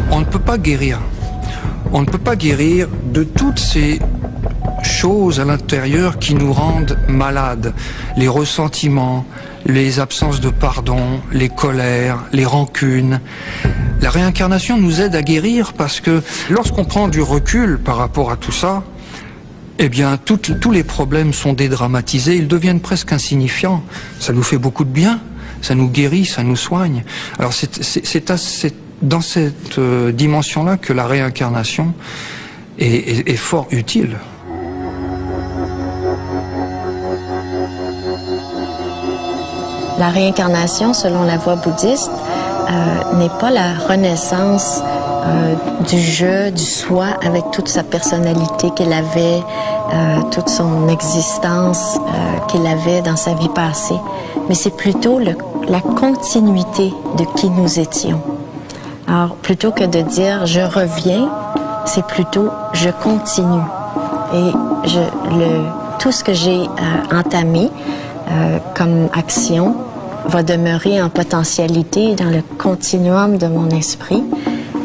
on ne peut pas guérir. On ne peut pas guérir de toutes ces choses à l'intérieur qui nous rendent malades. Les ressentiments, les absences de pardon, les colères, les rancunes. La réincarnation nous aide à guérir parce que lorsqu'on prend du recul par rapport à tout ça, eh bien, tous les problèmes sont dédramatisés, ils deviennent presque insignifiants. Ça nous fait beaucoup de bien, ça nous guérit, ça nous soigne. Alors c'est dans cette dimension-là que la réincarnation est fort utile. La réincarnation, selon la voie bouddhiste, n'est pas la renaissance du je, du soi, avec toute sa personnalité qu'il avait, toute son existence qu'il avait dans sa vie passée, mais c'est plutôt la continuité de qui nous étions. Alors, plutôt que de dire « je reviens », c'est plutôt « je continue ». Et tout ce que j'ai entamé comme action va demeurer en potentialité dans le continuum de mon esprit.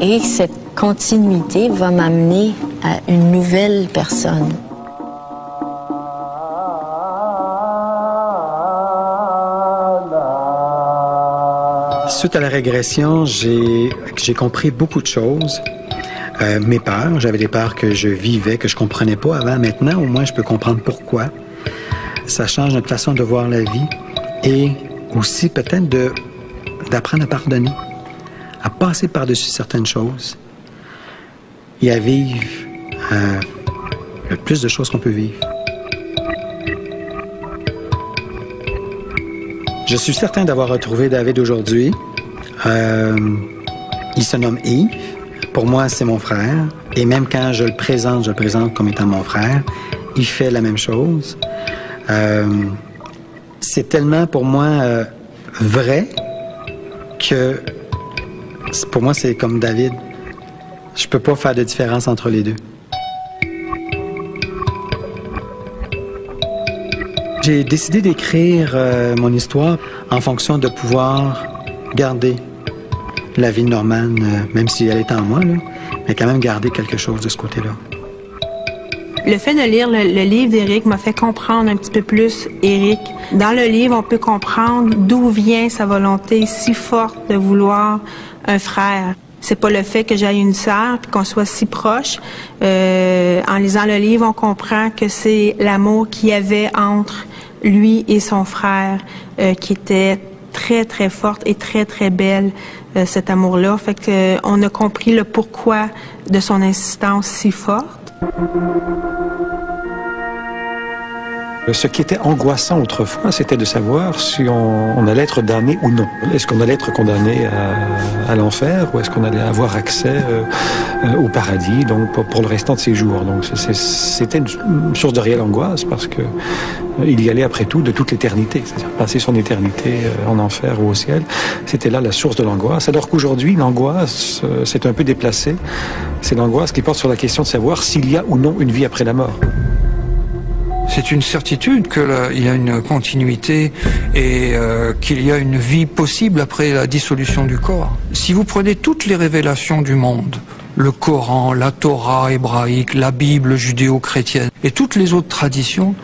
Et cette continuité va m'amener à une nouvelle personne. Suite à la régression, j'ai compris beaucoup de choses. Mes peurs, j'avais des peurs que je vivais, que je comprenais pas avant. Maintenant, au moins, je peux comprendre pourquoi. Ça change notre façon de voir la vie et aussi peut-être d'apprendre à pardonner, à passer par-dessus certaines choses et à vivre le plus de choses qu'on peut vivre. Je suis certain d'avoir retrouvé David aujourd'hui. Il se nomme Yves. Pour moi, c'est mon frère. Et même quand je le présente comme étant mon frère. Il fait la même chose. C'est tellement pour moi vrai que pour moi, c'est comme David. Je peux pas faire de différence entre les deux. J'ai décidé d'écrire mon histoire en fonction de pouvoir garder la vie de Norman, même si elle est en moi, là, mais quand même garder quelque chose de ce côté-là. Le fait de lire le livre d'Éric m'a fait comprendre un petit peu plus Éric. Dans le livre, on peut comprendre d'où vient sa volonté si forte de vouloir un frère. C'est pas le fait que j'aille une sœur puis qu'on soit si proche. En lisant le livre, on comprend que c'est l'amour qu'il y avait entre lui et son frère qui était très, très forte et très, très belle, cet amour-là. Fait que on a compris le pourquoi de son insistance si forte. Ce qui était angoissant autrefois, c'était de savoir si on allait être damné ou non. Est-ce qu'on allait être condamné à l'enfer ou est-ce qu'on allait avoir accès au paradis, donc pour le restant de ses jours. Donc c'était une source de réelle angoisse parce que il y allait après tout de toute l'éternité, c'est-à-dire passer son éternité en enfer ou au ciel. C'était là la source de l'angoisse. Alors qu'aujourd'hui, l'angoisse c'est un peu déplacé. C'est l'angoisse qui porte sur la question de savoir s'il y a ou non une vie après la mort. C'est une certitude qu'il y a une continuité et qu'il y a une vie possible après la dissolution du corps. Si vous prenez toutes les révélations du monde, le Coran, la Torah hébraïque, la Bible judéo-chrétienne et toutes les autres traditions,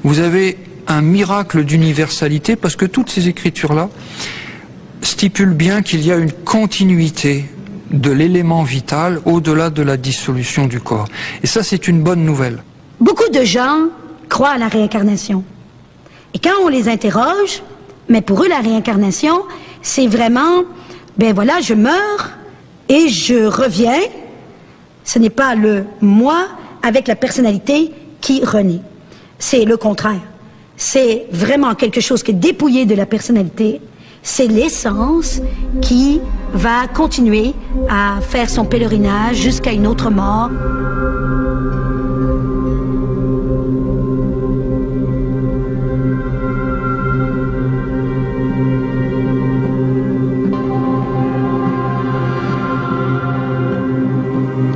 vous avez un miracle d'universalité parce que toutes ces écritures-là stipulent bien qu'il y a une continuité de l'élément vital au-delà de la dissolution du corps. Et ça, c'est une bonne nouvelle. Beaucoup de gens croient à la réincarnation. Et quand on les interroge, mais pour eux, la réincarnation, c'est vraiment, ben voilà, je meurs et je reviens. Ce n'est pas le moi avec la personnalité qui renaît. C'est le contraire. C'est vraiment quelque chose qui est dépouillé de la personnalité. C'est l'essence qui va continuer à faire son pèlerinage jusqu'à une autre mort.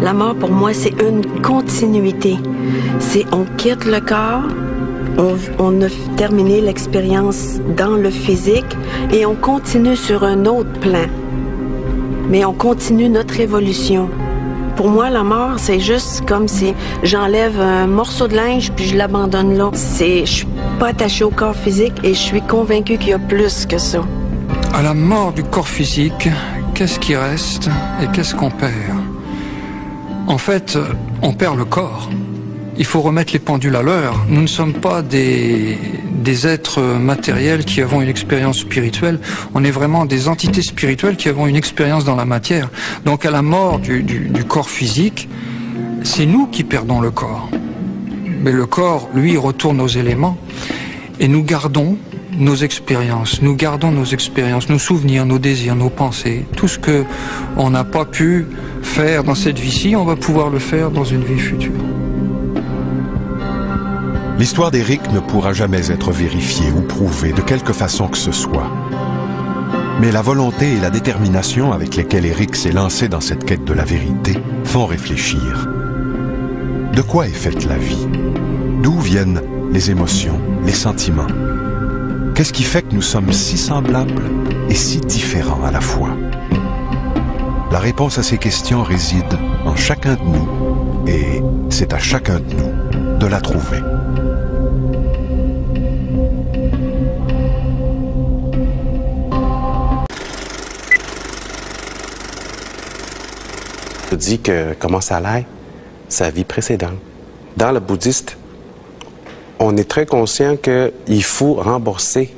La mort, pour moi, c'est une continuité. C'est on quitte le corps, on a terminé l'expérience dans le physique et on continue sur un autre plan. Mais on continue notre évolution. Pour moi, la mort, c'est juste comme si j'enlève un morceau de linge puis je l'abandonne là. Je suis pas attachée au corps physique et je suis convaincue qu'il y a plus que ça. À la mort du corps physique, qu'est-ce qui reste et qu'est-ce qu'on perd? En fait, on perd le corps. Il faut remettre les pendules à l'heure. Nous ne sommes pas des êtres matériels qui avons une expérience spirituelle. On est vraiment des entités spirituelles qui avons une expérience dans la matière. Donc à la mort du corps physique, c'est nous qui perdons le corps. Mais le corps, lui, retourne aux éléments. Et nous gardons nos expériences, nos souvenirs, nos désirs, nos pensées. Tout ce que on n'a pas pu faire dans cette vie-ci, on va pouvoir le faire dans une vie future. L'histoire d'Éric ne pourra jamais être vérifiée ou prouvée de quelque façon que ce soit. Mais la volonté et la détermination avec lesquelles Éric s'est lancé dans cette quête de la vérité font réfléchir. De quoi est faite la vie? D'où viennent les émotions, les sentiments? Qu'est-ce qui fait que nous sommes si semblables et si différents à la fois? La réponse à ces questions réside en chacun de nous et c'est à chacun de nous de la trouver. Dit que comment ça allait, sa vie précédente. Dans le bouddhiste, on est très conscient qu'il faut rembourser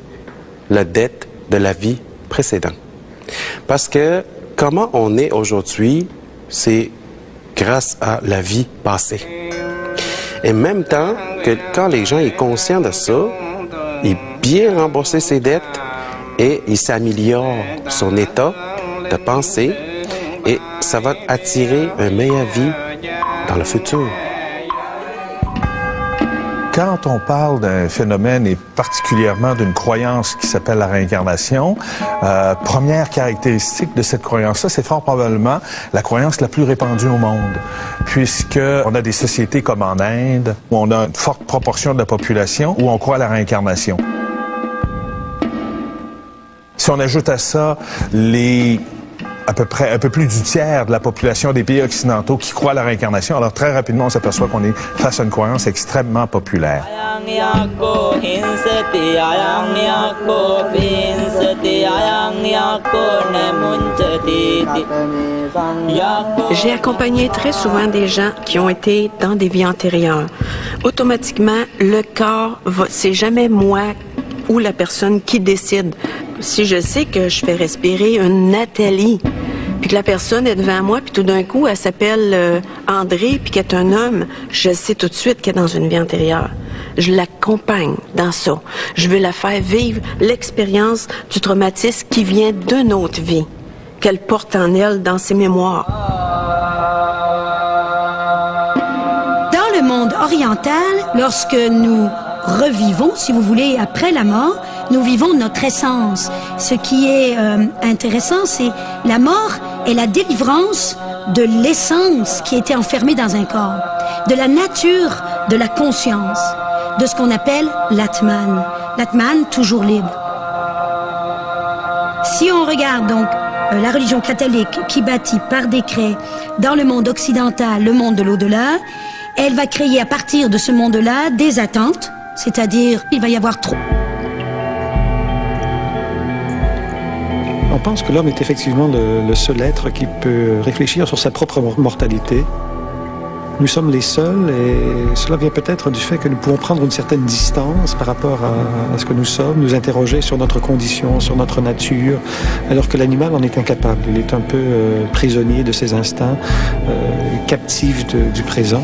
la dette de la vie précédente. Parce que comment on est aujourd'hui, c'est grâce à la vie passée. Et en même temps que quand les gens sont conscients de ça, ils bien rembourser ses dettes et il s'améliore son état de pensée. Et ça va attirer une meilleure vie dans le futur. Quand on parle d'un phénomène et particulièrement d'une croyance qui s'appelle la réincarnation, première caractéristique de cette croyance-là, c'est fort probablement la croyance la plus répandue au monde, puisqu'on a des sociétés comme en Inde, où on a une forte proportion de la population où on croit à la réincarnation. Si on ajoute à ça à peu près un peu plus du tiers de la population des pays occidentaux qui croient à la réincarnation, alors très rapidement on s'aperçoit qu'on est face à une croyance extrêmement populaire. J'ai accompagné très souvent des gens qui ont été dans des vies antérieures. Automatiquement, le corps c'est jamais moi ou la personne qui décide. Si je sais que je fais respirer une Nathalie, puis que la personne est devant moi, puis tout d'un coup, elle s'appelle André, puis qu'elle est un homme, je sais tout de suite qu'elle est dans une vie antérieure. Je l'accompagne dans ça. Je veux la faire vivre l'expérience du traumatisme qui vient d'une autre vie, qu'elle porte en elle dans ses mémoires. Dans le monde oriental, lorsque nous revivons, si vous voulez, après la mort, nous vivons notre essence. Ce qui est intéressant, c'est la mort est la délivrance de l'essence qui était enfermée dans un corps, de la nature de la conscience, de ce qu'on appelle l'Atman. L'Atman, toujours libre. Si on regarde donc la religion catholique qui bâtit par décret dans le monde occidental le monde de l'au-delà, elle va créer à partir de ce monde-là des attentes, c'est-à-dire il va y avoir trop. On pense que l'homme est effectivement le seul être qui peut réfléchir sur sa propre mortalité. Nous sommes les seuls et cela vient peut-être du fait que nous pouvons prendre une certaine distance par rapport à ce que nous sommes, nous interroger sur notre condition, sur notre nature, alors que l'animal en est incapable. Il est un peu prisonnier de ses instincts, captif du présent.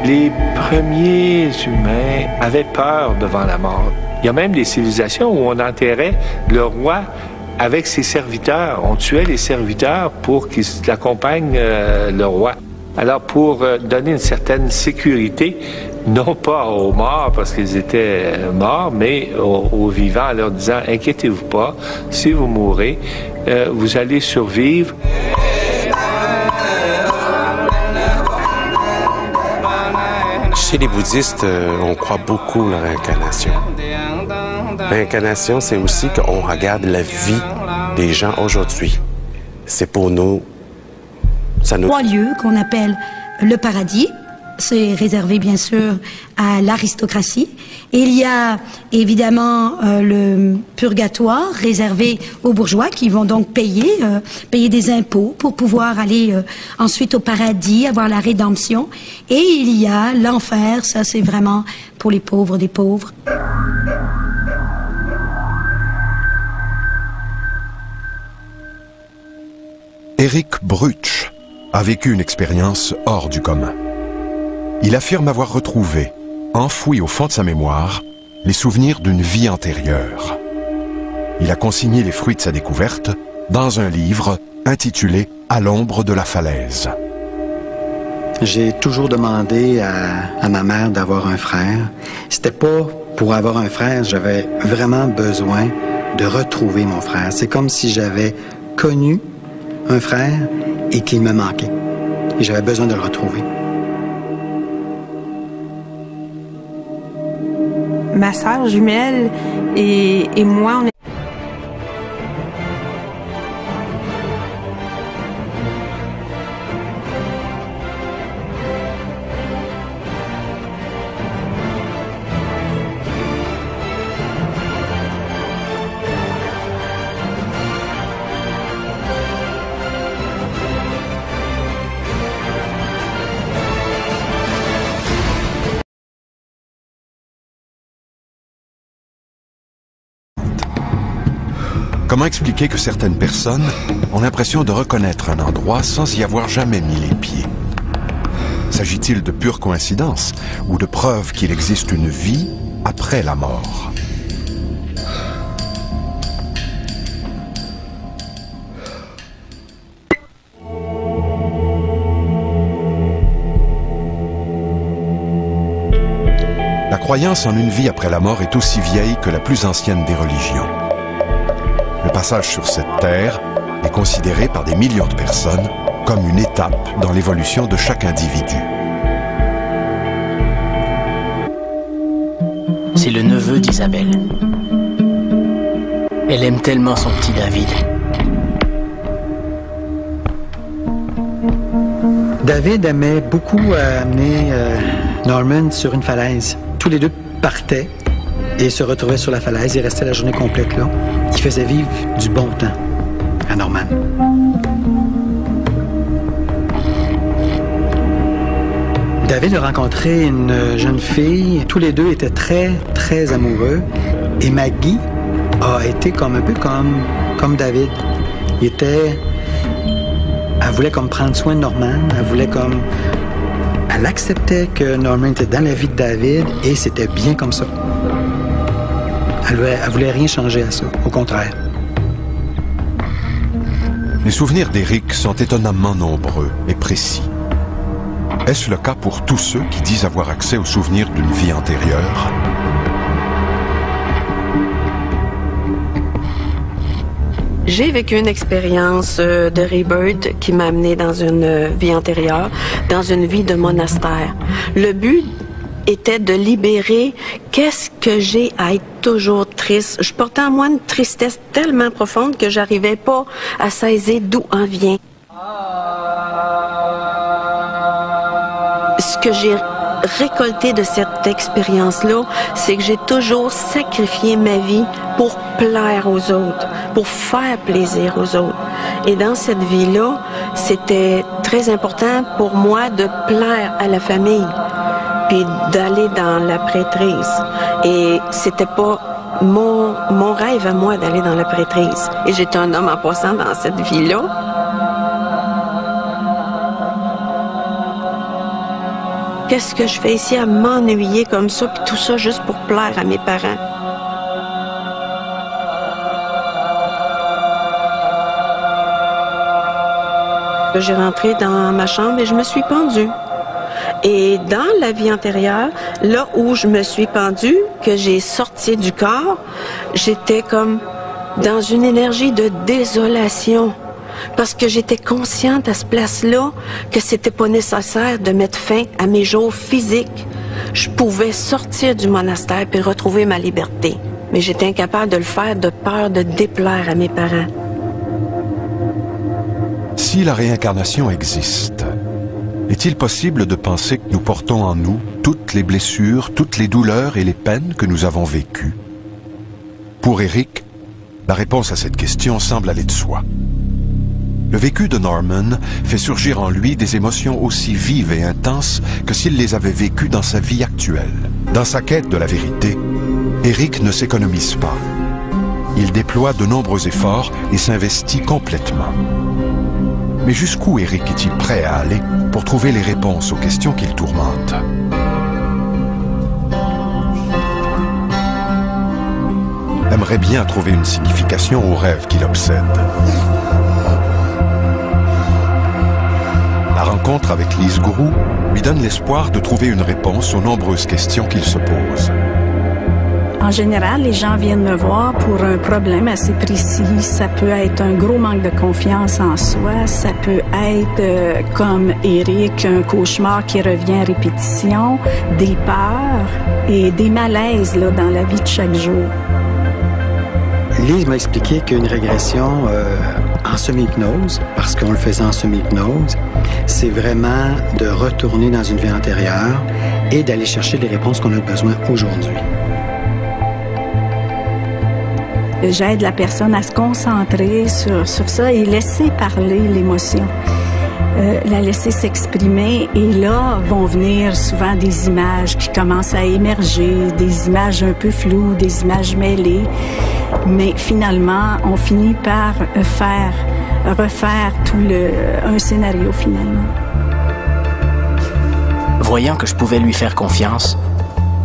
Les premiers humains avaient peur devant la mort. Il y a même des civilisations où on enterrait le roi avec ses serviteurs. On tuait les serviteurs pour qu'ils accompagnent le roi. Alors, pour donner une certaine sécurité, non pas aux morts parce qu'ils étaient morts, mais aux vivants en leur disant « Inquiétez-vous pas, si vous mourrez, vous allez survivre. Chez les bouddhistes, on croit beaucoup à la réincarnation. Réincarnation, c'est aussi qu'on regarde la vie des gens aujourd'hui. C'est pour nous... Ça nous... 3 lieux qu'on appelle le paradis. C'est réservé bien sûr à l'aristocratie. Et il y a évidemment le purgatoire réservé aux bourgeois qui vont donc payer des impôts pour pouvoir aller ensuite au paradis, avoir la rédemption. Et il y a l'enfer, ça c'est vraiment pour les pauvres des pauvres. Eric Brutsch a vécu une expérience hors du commun. Il affirme avoir retrouvé, enfoui au fond de sa mémoire, les souvenirs d'une vie antérieure. Il a consigné les fruits de sa découverte dans un livre intitulé « À l'ombre de la falaise ». J'ai toujours demandé à ma mère d'avoir un frère. C'était pas pour avoir un frère, j'avais vraiment besoin de retrouver mon frère. C'est comme si j'avais connu un frère et qu'il me manquait. Et j'avais besoin de le retrouver. Ma sœur jumelle et moi, on est... Comment expliquer que certaines personnes ont l'impression de reconnaître un endroit sans y avoir jamais mis les pieds? S'agit-il de pure coïncidence ou de preuves qu'il existe une vie après la mort? La croyance en une vie après la mort est aussi vieille que la plus ancienne des religions. Le passage sur cette terre est considéré par des millions de personnes comme une étape dans l'évolution de chaque individu. C'est le neveu d'Isabelle. Elle aime tellement son petit David. David aimait beaucoup amener Norman sur une falaise. Tous les deux partaient et se retrouvaient sur la falaise. Ils restaient la journée complète là. Ils faisaient vivre du bon temps à Norman. David a rencontré une jeune fille. Tous les deux étaient très, très amoureux. Et Maggie a été un peu comme David. Elle voulait comme prendre soin de Norman. Elle acceptait que Norman était dans la vie de David et c'était bien comme ça. Elle voulait rien changer à ça, au contraire. Les souvenirs d'Eric sont étonnamment nombreux et précis. Est-ce le cas pour tous ceux qui disent avoir accès aux souvenirs d'une vie antérieure? J'ai vécu une expérience de rebirth qui m'a amené dans une vie antérieure, dans une vie de monastère. Le but était de libérer qu'est-ce que j'ai à être toujours triste. Je portais en moi une tristesse tellement profonde que j'arrivais pas à saisir d'où en vient. Ce que j'ai récolté de cette expérience-là, c'est que j'ai toujours sacrifié ma vie pour plaire aux autres, pour faire plaisir aux autres. Et dans cette vie-là, c'était très important pour moi de plaire à la famille, puis d'aller dans la prêtrise. Et c'était pas mon rêve à moi d'aller dans la prêtrise. Et j'étais un homme en passant dans cette vie-là. Qu'est-ce que je fais ici à m'ennuyer comme ça, puis tout ça juste pour plaire à mes parents? J'ai rentré dans ma chambre et je me suis pendue. Et dans la vie antérieure, là où je me suis pendue, que j'ai sorti du corps, j'étais comme dans une énergie de désolation. Parce que j'étais consciente à ce place-là que c'était pas nécessaire de mettre fin à mes jours physiques. Je pouvais sortir du monastère puis retrouver ma liberté. Mais j'étais incapable de le faire de peur de déplaire à mes parents. Si la réincarnation existe, est-il possible de penser que nous portons en nous toutes les blessures, toutes les douleurs et les peines que nous avons vécues? Pour Eric, la réponse à cette question semble aller de soi. Le vécu de Norman fait surgir en lui des émotions aussi vives et intenses que s'il les avait vécues dans sa vie actuelle. Dans sa quête de la vérité, Eric ne s'économise pas. Il déploie de nombreux efforts et s'investit complètement. Mais jusqu'où Eric est-il prêt à aller pour trouver les réponses aux questions qu'il tourmente? Aimerait bien trouver une signification aux rêves qui l'obsèdent. La rencontre avec Lise Groux lui donne l'espoir de trouver une réponse aux nombreuses questions qu'il se pose. En général, les gens viennent me voir pour un problème assez précis. Ça peut être un gros manque de confiance en soi. Ça peut être, comme Eric, un cauchemar qui revient à répétition, des peurs et des malaises là, dans la vie de chaque jour. Lise m'a expliqué qu'une régression en semi-hypnose, parce qu'on le faisait en semi-hypnose, c'est vraiment de retourner dans une vie antérieure et d'aller chercher les réponses qu'on a besoin aujourd'hui. J'aide la personne à se concentrer sur ça et laisser parler l'émotion. La laisser s'exprimer et là vont venir souvent des images qui commencent à émerger, des images un peu floues, des images mêlées, mais finalement on finit par refaire un scénario finalement. Voyant que je pouvais lui faire confiance,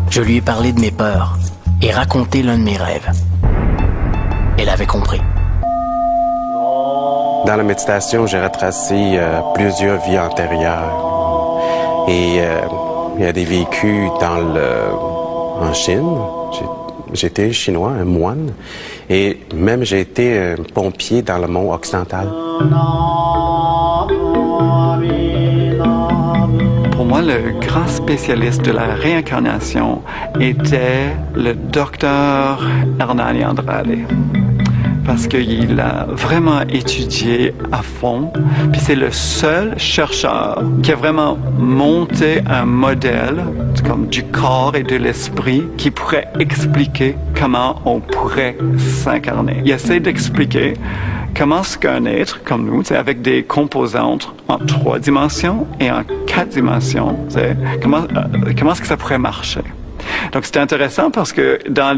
je lui ai parlé de mes peurs et raconté l'un de mes rêves. Elle avait compris. Dans la méditation, j'ai retracé plusieurs vies antérieures. Et il y a des vécus en Chine. J'étais chinois, un moine. Et même j'ai été pompier dans le monde occidental. Pour moi, le grand spécialiste de la réincarnation était le docteur Hernani Andrade. Parce qu'il a vraiment étudié à fond. Puis c'est le seul chercheur qui a vraiment monté un modèle comme du corps et de l'esprit qui pourrait expliquer comment on pourrait s'incarner. Il essaie d'expliquer comment est-ce qu'un être comme nous, avec des composantes en 3 dimensions et en 4 dimensions, comment est-ce que ça pourrait marcher? Donc, c'est intéressant parce que dans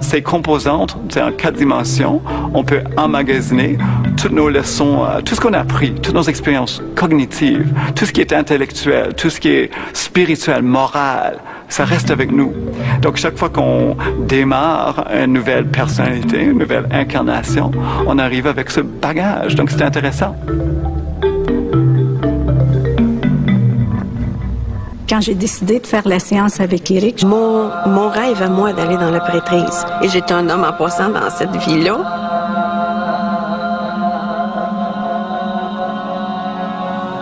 ces composantes, en 4 dimensions, on peut emmagasiner toutes nos leçons, tout ce qu'on a appris, toutes nos expériences cognitives, tout ce qui est intellectuel, tout ce qui est spirituel, moral, ça reste avec nous. Donc, chaque fois qu'on démarre une nouvelle personnalité, une nouvelle incarnation, on arrive avec ce bagage. Donc, c'est intéressant. Quand j'ai décidé de faire la séance avec Eric, mon rêve à moi d'aller dans la prêtrise. Et j'étais un homme en passant dans cette vie-là.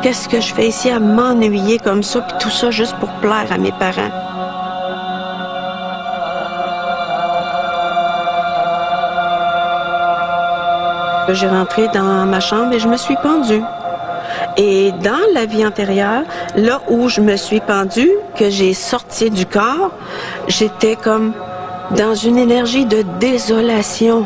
Qu'est-ce que je fais ici à m'ennuyer comme ça, puis tout ça juste pour plaire à mes parents? J'ai rentré dans ma chambre et je me suis pendue. Et dans la vie antérieure, là où je me suis pendue, que j'ai sorti du corps, j'étais comme dans une énergie de désolation.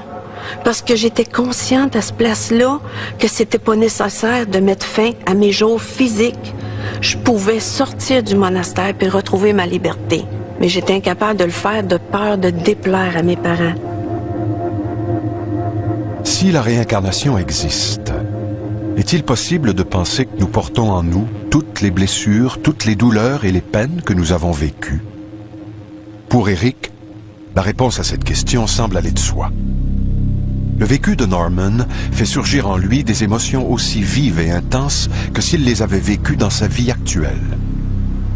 Parce que j'étais consciente à ce place-là que c'était pas nécessaire de mettre fin à mes jours physiques. Je pouvais sortir du monastère puis retrouver ma liberté. Mais j'étais incapable de le faire de peur de déplaire à mes parents. Si la réincarnation existe, est-il possible de penser que nous portons en nous toutes les blessures, toutes les douleurs et les peines que nous avons vécues? Pour Eric, la réponse à cette question semble aller de soi. Le vécu de Norman fait surgir en lui des émotions aussi vives et intenses que s'il les avait vécues dans sa vie actuelle.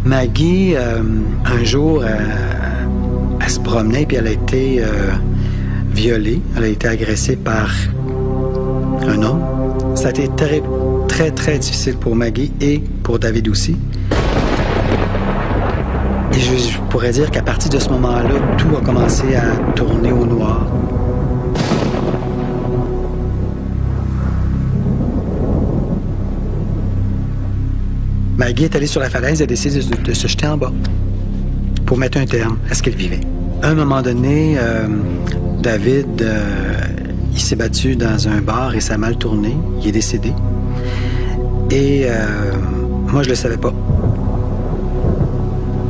Maggie, un jour, elle se promenait puis elle a été violée, elle a été agressée par un homme. Ça a été terrible, très, très difficile pour Maggie et pour David aussi. Et je pourrais dire qu'à partir de ce moment-là, tout a commencé à tourner au noir. Maggie est allée sur la falaise et a décidé de se jeter en bas pour mettre un terme à ce qu'elle vivait. À un moment donné, David, il s'est battu dans un bar et ça a mal tourné. Il est décédé. Et moi, je le savais pas.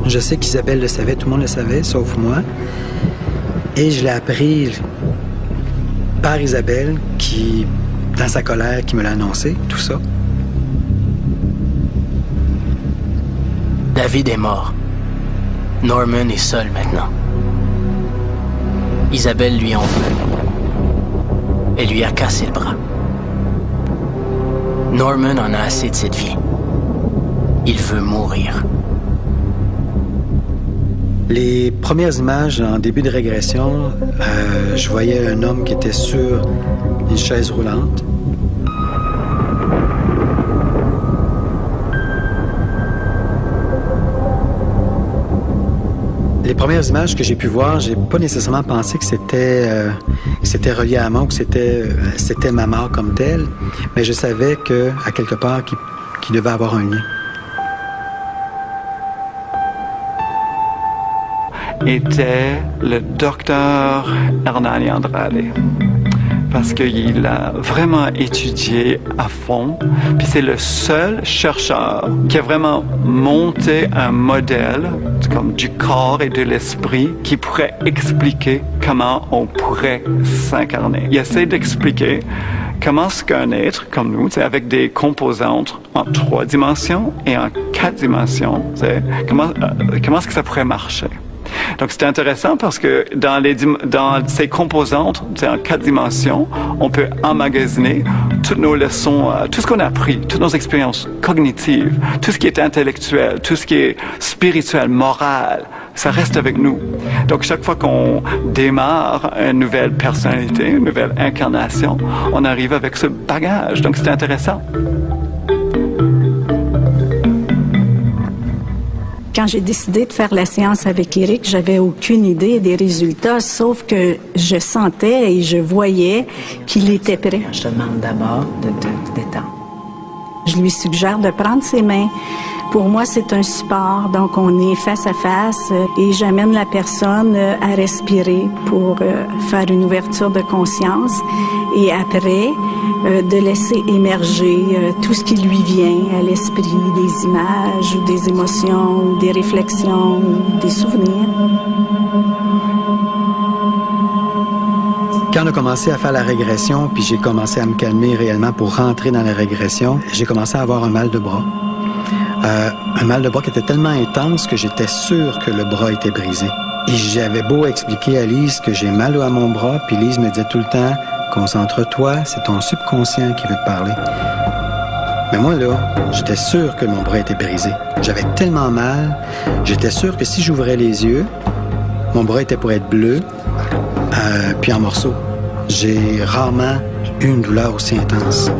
Je sais qu'Isabelle le savait, tout le monde le savait, sauf moi. Et je l'ai appris par Isabelle, qui, dans sa colère, qui me l'a annoncé, tout ça. David est mort. Norman est seul maintenant. Isabelle lui en veut. Elle lui a cassé le bras. Norman en a assez de cette vie. Il veut mourir. Les premières images en début de régression, je voyais un homme qui était sur une chaise roulante. Les premières images que j'ai pu voir, j'ai pas nécessairement pensé que c'était relié à moi ou que c'était ma mort comme telle, mais je savais qu'à quelque part, qu'il devait avoir un lien. Était le docteur Hernani Andrade. Parce qu'il a vraiment étudié à fond. Puis c'est le seul chercheur qui a vraiment monté un modèle comme du corps et de l'esprit qui pourrait expliquer comment on pourrait s'incarner. Il essaie d'expliquer comment est-ce qu'un être comme nous, avec des composantes en 3 dimensions et en 4 dimensions, comment est-ce que ça pourrait marcher? Donc, c'est intéressant parce que dans ces composantes, en 4 dimensions, on peut emmagasiner toutes nos leçons, tout ce qu'on a appris, toutes nos expériences cognitives, tout ce qui est intellectuel, tout ce qui est spirituel, moral, ça reste avec nous. Donc, chaque fois qu'on démarre une nouvelle personnalité, une nouvelle incarnation, on arrive avec ce bagage. Donc, c'est intéressant. Quand j'ai décidé de faire la séance avec Éric, j'avais aucune idée des résultats, sauf que je sentais et je voyais qu'il était prêt. Je te demande d'abord de te détendre. Je lui suggère de prendre ses mains. Pour moi, c'est un support, donc on est face à face et j'amène la personne à respirer pour faire une ouverture de conscience et après de laisser émerger tout ce qui lui vient à l'esprit, des images ou des émotions ou des réflexions ou des souvenirs. Quand on a commencé à faire la régression, puis j'ai commencé à me calmer réellement pour rentrer dans la régression, j'ai commencé à avoir un mal de bras. Un mal de bras qui était tellement intense que j'étais sûr que le bras était brisé. Et j'avais beau expliquer à Lise que j'ai mal à mon bras, puis Lise me disait tout le temps, concentre-toi, c'est ton subconscient qui veut te parler. Mais moi, là, j'étais sûr que mon bras était brisé. J'avais tellement mal, j'étais sûr que si j'ouvrais les yeux, mon bras était pour être bleu, puis en morceaux. J'ai rarement eu une douleur aussi intense.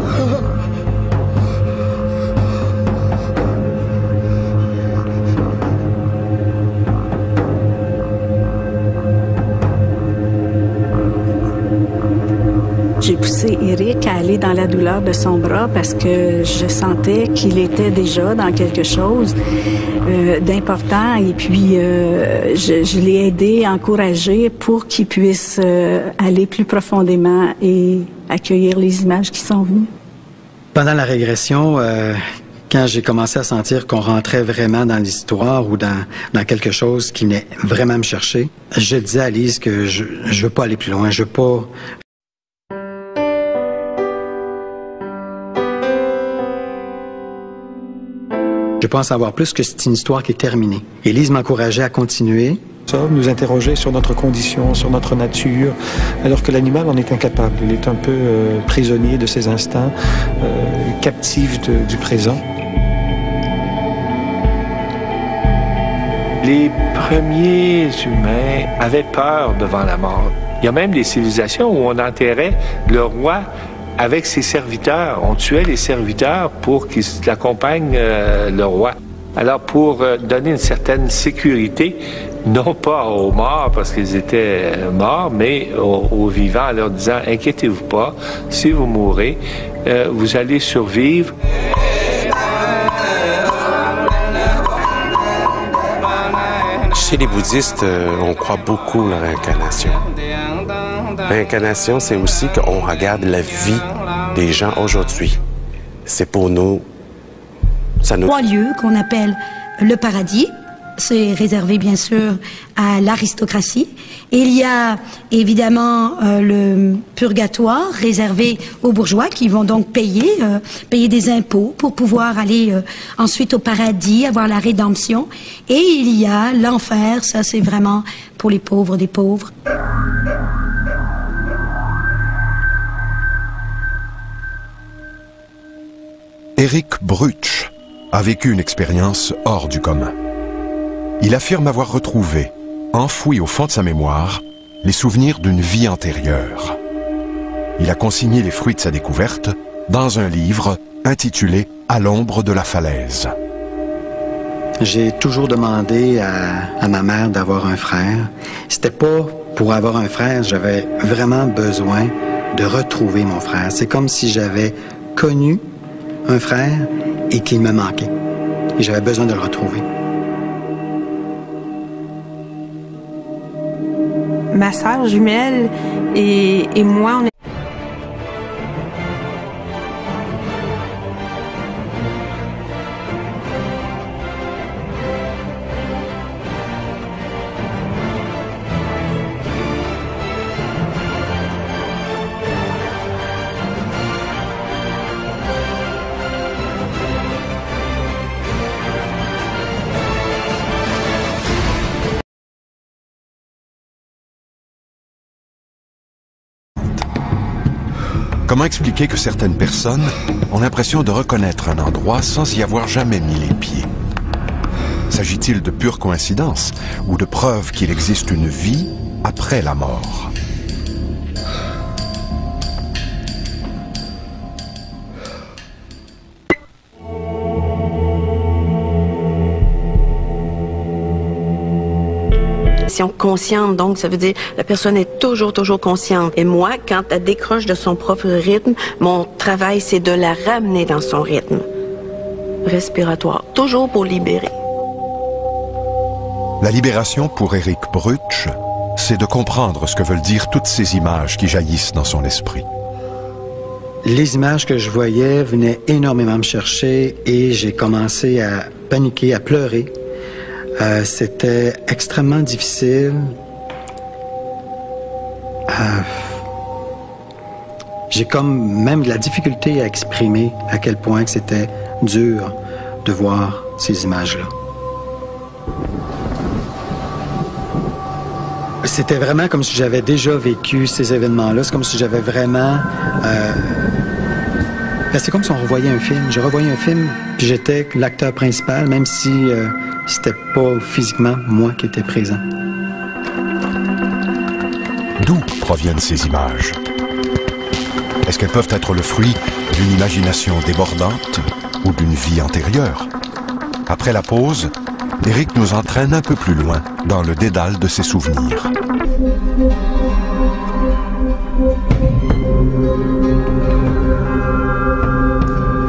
J'ai poussé Éric à aller dans la douleur de son bras parce que je sentais qu'il était déjà dans quelque chose d'important et puis je l'ai aidé, encouragé pour qu'il puisse aller plus profondément et accueillir les images qui sont venues. Pendant la régression, quand j'ai commencé à sentir qu'on rentrait vraiment dans l'histoire ou dans quelque chose qui venait vraiment me chercher, je disais à Lise que je veux pas aller plus loin, je veux pas... Je pense savoir plus que c'est une histoire qui est terminée. Élise m'encourageait à continuer. Nous interroger sur notre condition, sur notre nature, alors que l'animal en est incapable. Il est un peu prisonnier de ses instincts, captif du présent. Les premiers humains avaient peur devant la mort. Il y a même des civilisations où on enterrait le roi avec ses serviteurs. On tuait les serviteurs pour qu'ils accompagnent le roi. Alors, pour donner une certaine sécurité, non pas aux morts parce qu'ils étaient morts, mais aux vivants en leur disant « Inquiétez-vous pas, si vous mourrez, vous allez survivre. » Chez les bouddhistes, on croit beaucoup à la réincarnation. Réincarnation, c'est aussi qu'on regarde la vie des gens aujourd'hui. C'est pour nous... Ça nous... 3 lieux qu'on appelle le paradis. C'est réservé bien sûr à l'aristocratie. Il y a évidemment le purgatoire réservé aux bourgeois qui vont donc payer des impôts pour pouvoir aller ensuite au paradis, avoir la rédemption. Et il y a l'enfer, ça c'est vraiment pour les pauvres des pauvres. Eric Brutsch a vécu une expérience hors du commun. Il affirme avoir retrouvé, enfoui au fond de sa mémoire, les souvenirs d'une vie antérieure. Il a consigné les fruits de sa découverte dans un livre intitulé « À l'ombre de la falaise ». J'ai toujours demandé à ma mère d'avoir un frère. C'était pas pour avoir un frère, j'avais vraiment besoin de retrouver mon frère. C'est comme si j'avais connu un frère et qu'il me manquait. Et j'avais besoin de le retrouver. Ma sœur jumelle et moi, on est... Comment expliquer que certaines personnes ont l'impression de reconnaître un endroit sans y avoir jamais mis les pieds? S'agit-il de pure coïncidence ou de preuves qu'il existe une vie après la mort? Consciente, donc ça veut dire la personne est toujours consciente. Et moi, quand elle décroche de son propre rythme, mon travail, c'est de la ramener dans son rythme respiratoire, toujours pour libérer. La libération pour Eric Brutsch, c'est de comprendre ce que veulent dire toutes ces images qui jaillissent dans son esprit. Les images que je voyais venaient énormément me chercher et j'ai commencé à paniquer, à pleurer. C'était extrêmement difficile. J'ai comme même de la difficulté à exprimer à quel point que c'était dur de voir ces images-là. C'était vraiment comme si j'avais déjà vécu ces événements-là. C'est comme si j'avais vraiment... c'est comme si on revoyait un film. Je revoyais un film, puis j'étais l'acteur principal, même si c'était pas physiquement moi qui étais présent. D'où proviennent ces images? Est-ce qu'elles peuvent être le fruit d'une imagination débordante ou d'une vie antérieure? Après la pause, Eric nous entraîne un peu plus loin dans le dédale de ses souvenirs.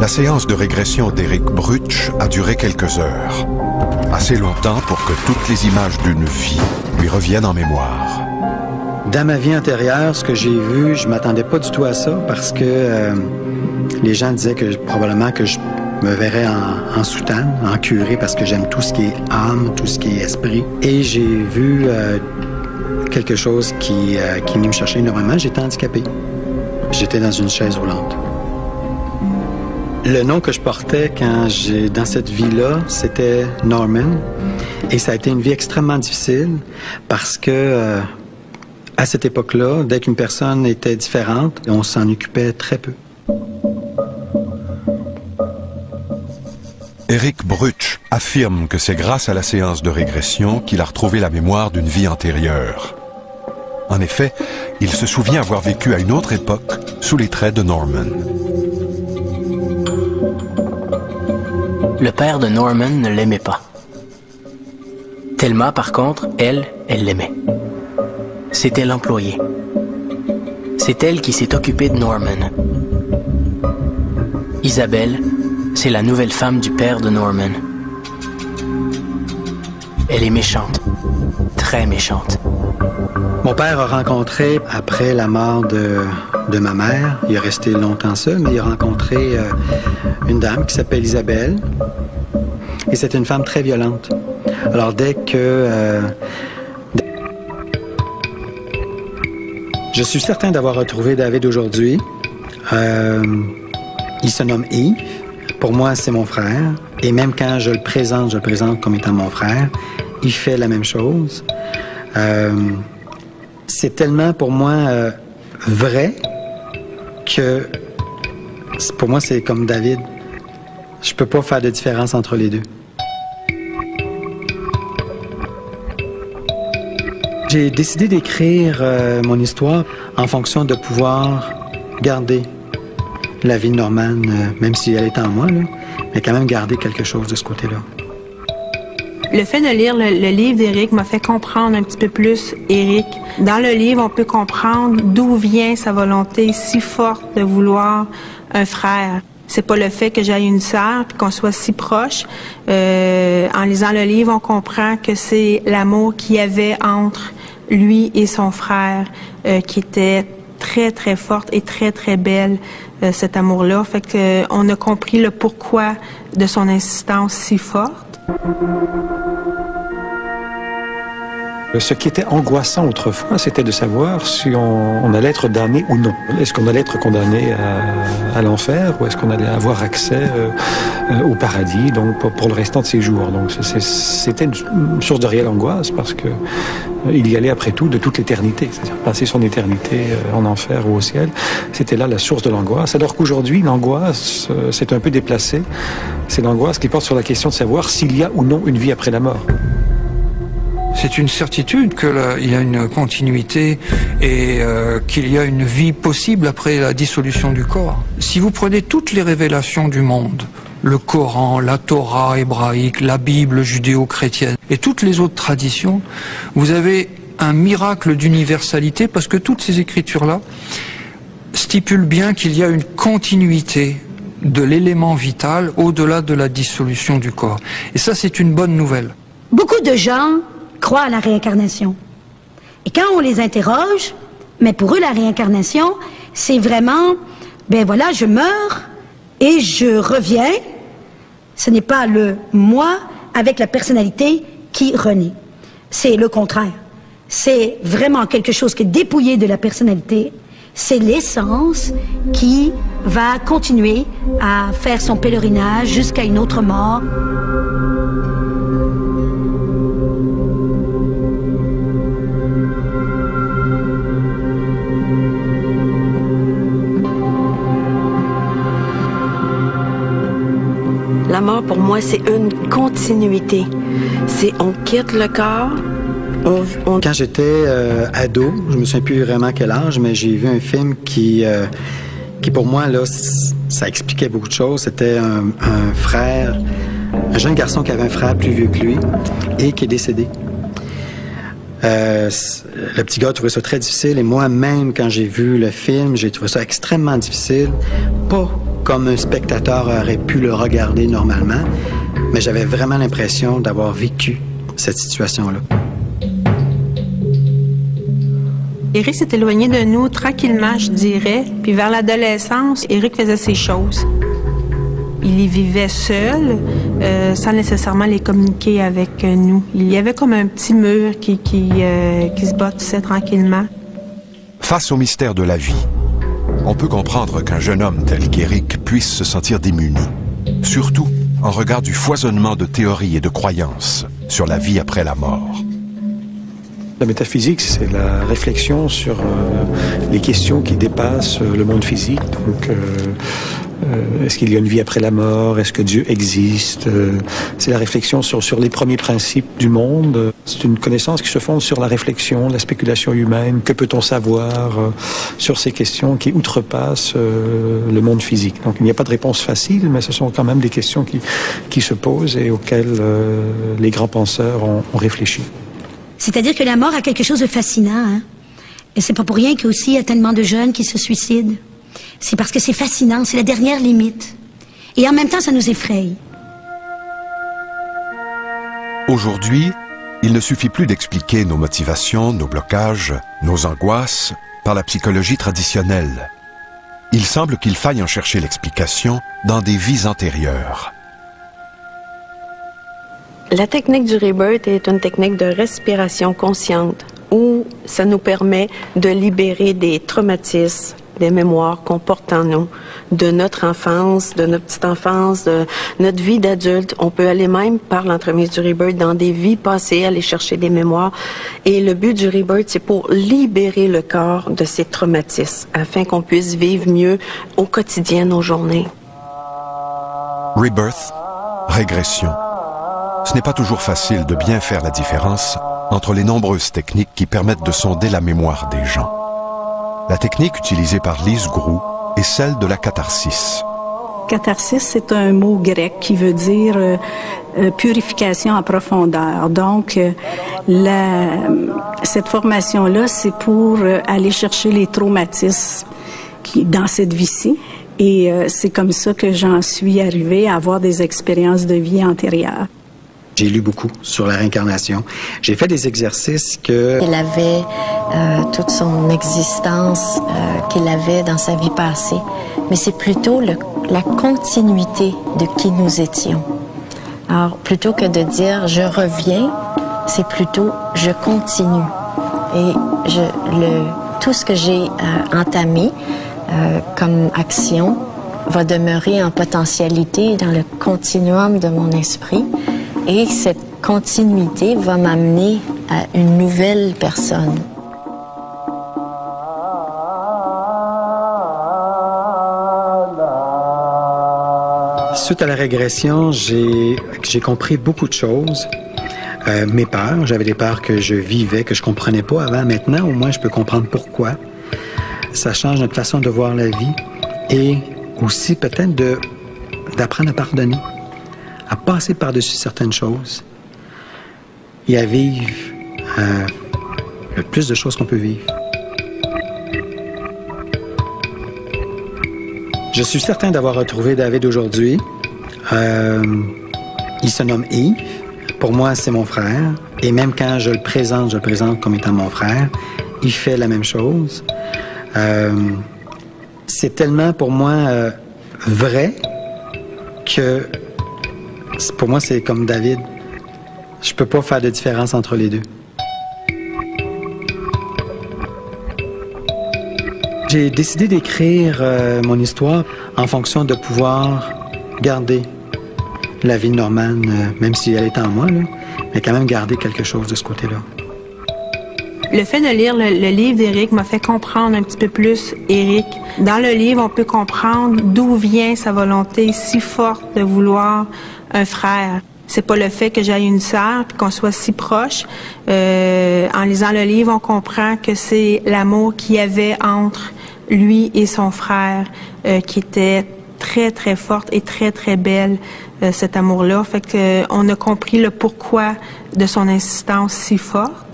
La séance de régression d'Eric Brutsch a duré quelques heures. Assez longtemps pour que toutes les images d'une vie lui reviennent en mémoire. Dans ma vie antérieure, ce que j'ai vu, je m'attendais pas du tout à ça parce que les gens disaient que probablement que je me verrais en soutane, en curé, parce que j'aime tout ce qui est âme, tout ce qui est esprit. Et j'ai vu quelque chose qui est venu me chercher énormément. J'étais handicapé. J'étais dans une chaise roulante. Le nom que je portais dans cette vie-là, c'était Norman. Et ça a été une vie extrêmement difficile parce que à cette époque-là, dès qu'une personne était différente, on s'en occupait très peu. Eric Brutsch affirme que c'est grâce à la séance de régression qu'il a retrouvé la mémoire d'une vie antérieure. En effet, il se souvient avoir vécu à une autre époque sous les traits de Norman. Le père de Norman ne l'aimait pas. Thelma, par contre, elle l'aimait. C'était l'employée. C'est elle qui s'est occupée de Norman. Isabelle, c'est la nouvelle femme du père de Norman. Elle est méchante, très méchante. Mon père a rencontré, après la mort de ma mère, il est resté longtemps seul, mais il a rencontré une dame qui s'appelle Isabelle. Et c'est une femme très violente. Alors dès que... je suis certain d'avoir retrouvé David aujourd'hui. Il se nomme Yves. Pour moi, c'est mon frère. Et même quand je le présente comme étant mon frère. Il fait la même chose. C'est tellement pour moi vrai que pour moi, c'est comme David. Je peux pas faire de différence entre les deux. J'ai décidé d'écrire mon histoire en fonction de pouvoir garder la vie de Norman, même si elle est en moi, là, mais quand même garder quelque chose de ce côté-là. Le fait de lire le livre d'Éric m'a fait comprendre un petit peu plus Éric. Dans le livre, on peut comprendre d'où vient sa volonté si forte de vouloir un frère. C'est pas le fait que j'aille une sœur puis qu'on soit si proche. En lisant le livre, on comprend que c'est l'amour qu'il y avait entre lui et son frère qui était très, très forte et très, très belle, cet amour-là. Fait que on a compris le pourquoi de son insistance si forte. Ce qui était angoissant autrefois, c'était de savoir si on allait être damné ou non. Est-ce qu'on allait être condamné à l'enfer ou est-ce qu'on allait avoir accès au paradis, donc pour le restant de ses jours. Donc c'était une source de réelle angoisse parce que il y allait après tout de toute l'éternité, c'est-à-dire passer son éternité en enfer ou au ciel. C'était là la source de l'angoisse. Alors qu'aujourd'hui, l'angoisse s'est un peu déplacée. C'est l'angoisse qui porte sur la question de savoir s'il y a ou non une vie après la mort. C'est une certitude qu'il y a une continuité et qu'il y a une vie possible après la dissolution du corps. Si vous prenez toutes les révélations du monde, le Coran, la Torah hébraïque, la Bible judéo-chrétienne et toutes les autres traditions, vous avez un miracle d'universalité parce que toutes ces écritures-là stipulent bien qu'il y a une continuité de l'élément vital au-delà de la dissolution du corps. Et ça, c'est une bonne nouvelle. Beaucoup de gens croient à la réincarnation. Et quand on les interroge, mais pour eux, la réincarnation, c'est vraiment, ben voilà, je meurs et je reviens. Ce n'est pas le moi avec la personnalité qui renaît. C'est le contraire. C'est vraiment quelque chose qui est dépouillé de la personnalité. C'est l'essence qui va continuer à faire son pèlerinage jusqu'à une autre mort. La mort, pour moi, c'est une continuité. C'est on quitte le corps. Quand j'étais ado, je me souviens plus vraiment quel âge, mais j'ai vu un film qui pour moi, là, ça expliquait beaucoup de choses. C'était un frère, un jeune garçon qui avait un frère plus vieux que lui et qui est décédé. Le petit gars trouvait ça très difficile et moi-même, quand j'ai vu le film, j'ai trouvé ça extrêmement difficile. Pas comme un spectateur aurait pu le regarder normalement, mais j'avais vraiment l'impression d'avoir vécu cette situation-là. Éric s'est éloigné de nous tranquillement, je dirais. Puis vers l'adolescence, Éric faisait ses choses. Il y vivait seul, sans nécessairement les communiquer avec nous. Il y avait comme un petit mur qui se bâtissait tranquillement. Face au mystère de la vie, on peut comprendre qu'un jeune homme tel qu'Éric puisse se sentir démuni. Surtout en regard du foisonnement de théories et de croyances sur la vie après la mort. La métaphysique, c'est la réflexion sur les questions qui dépassent le monde physique. Donc, Est-ce qu'il y a une vie après la mort? Est-ce que Dieu existe? C'est la réflexion sur les premiers principes du monde. C'est une connaissance qui se fonde sur la réflexion, la spéculation humaine. Que peut-on savoir sur ces questions qui outrepassent le monde physique? Donc il n'y a pas de réponse facile, mais ce sont quand même des questions qui se posent et auxquelles les grands penseurs ont réfléchi. C'est-à-dire que la mort a quelque chose de fascinant, hein? Et c'est pas pour rien qu'aussi il y a tellement de jeunes qui se suicident. C'est parce que c'est fascinant, c'est la dernière limite. Et en même temps, ça nous effraie. Aujourd'hui, il ne suffit plus d'expliquer nos motivations, nos blocages, nos angoisses par la psychologie traditionnelle. Il semble qu'il faille en chercher l'explication dans des vies antérieures. La technique du Rebirth est une technique de respiration consciente où ça nous permet de libérer des traumatismes, des mémoires qu'on porte en nous, de notre enfance, de notre petite enfance, de notre vie d'adulte. On peut aller même par l'entremise du Rebirth dans des vies passées, aller chercher des mémoires. Et le but du Rebirth, c'est pour libérer le corps de ces traumatismes afin qu'on puisse vivre mieux au quotidien nos journées. Rebirth, régression. Ce n'est pas toujours facile de bien faire la différence entre les nombreuses techniques qui permettent de sonder la mémoire des gens. La technique utilisée par Lise Groux est celle de la catharsis. Catharsis, c'est un mot grec qui veut dire purification en profondeur. Donc, cette formation-là, c'est pour aller chercher les traumatismes dans cette vie-ci. Et c'est comme ça que j'en suis arrivée à avoir des expériences de vie antérieures. J'ai lu beaucoup sur la réincarnation. J'ai fait des exercices que... Il avait toute son existence qu'il avait dans sa vie passée, mais c'est plutôt la continuité de qui nous étions. Alors, plutôt que de dire « je reviens », c'est plutôt « je continue ». Et tout ce que j'ai entamé comme action va demeurer en potentialité dans le continuum de mon esprit. Et cette continuité va m'amener à une nouvelle personne. Suite à la régression, j'ai compris beaucoup de choses. Mes peurs, j'avais des peurs que je vivais, que je comprenais pas avant. Maintenant, au moins, je peux comprendre pourquoi. Ça change notre façon de voir la vie et aussi peut-être d'apprendre à pardonner, à passer par-dessus certaines choses et à vivre le plus de choses qu'on peut vivre. Je suis certain d'avoir retrouvé David aujourd'hui. Il se nomme Yves. Pour moi, c'est mon frère. Et même quand je le présente comme étant mon frère. Il fait la même chose. C'est tellement pour moi vrai que pour moi, c'est comme David. Je peux pas faire de différence entre les deux. J'ai décidé d'écrire mon histoire en fonction de pouvoir garder la vie de Norman, même si elle est en moi, là, mais quand même garder quelque chose de ce côté-là. Le fait de lire le livre d'Éric m'a fait comprendre un petit peu plus Éric. Dans le livre, on peut comprendre d'où vient sa volonté si forte de vouloir un frère. C'est pas le fait que j'aille une sœur puis qu'on soit si proche. En lisant le livre, on comprend que c'est l'amour qu'il y avait entre lui et son frère qui était très, très forte et très, très belle, cet amour-là. Fait que on a compris le pourquoi de son insistance si forte.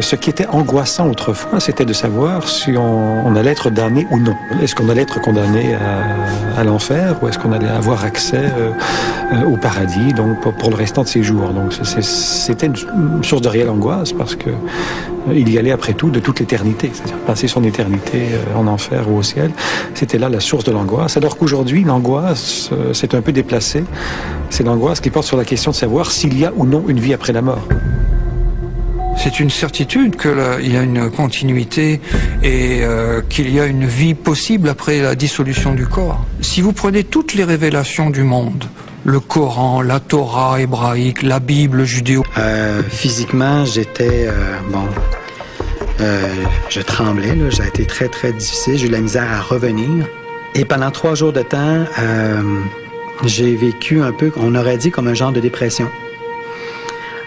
Ce qui était angoissant autrefois, c'était de savoir si on allait être damné ou non. Est-ce qu'on allait être condamné à l'enfer ou est-ce qu'on allait avoir accès au paradis, donc pour le restant de ses jours. Donc c'était une source de réelle angoisse parce que il y allait après tout de toute l'éternité, c'est-à-dire passer son éternité en enfer ou au ciel. C'était là la source de l'angoisse. Alors qu'aujourd'hui, l'angoisse s'est un peu déplacée. C'est l'angoisse qui porte sur la question de savoir s'il y a ou non une vie après la mort. C'est une certitude qu'il y a une continuité et qu'il y a une vie possible après la dissolution du corps. Si vous prenez toutes les révélations du monde, le Coran, la Torah hébraïque, la Bible judéo... Physiquement, j'étais, Je tremblais, là, ça a été très, très difficile. J'ai eu de la misère à revenir. Et pendant 3 jours de temps, j'ai vécu un peu, on aurait dit, comme un genre de dépression.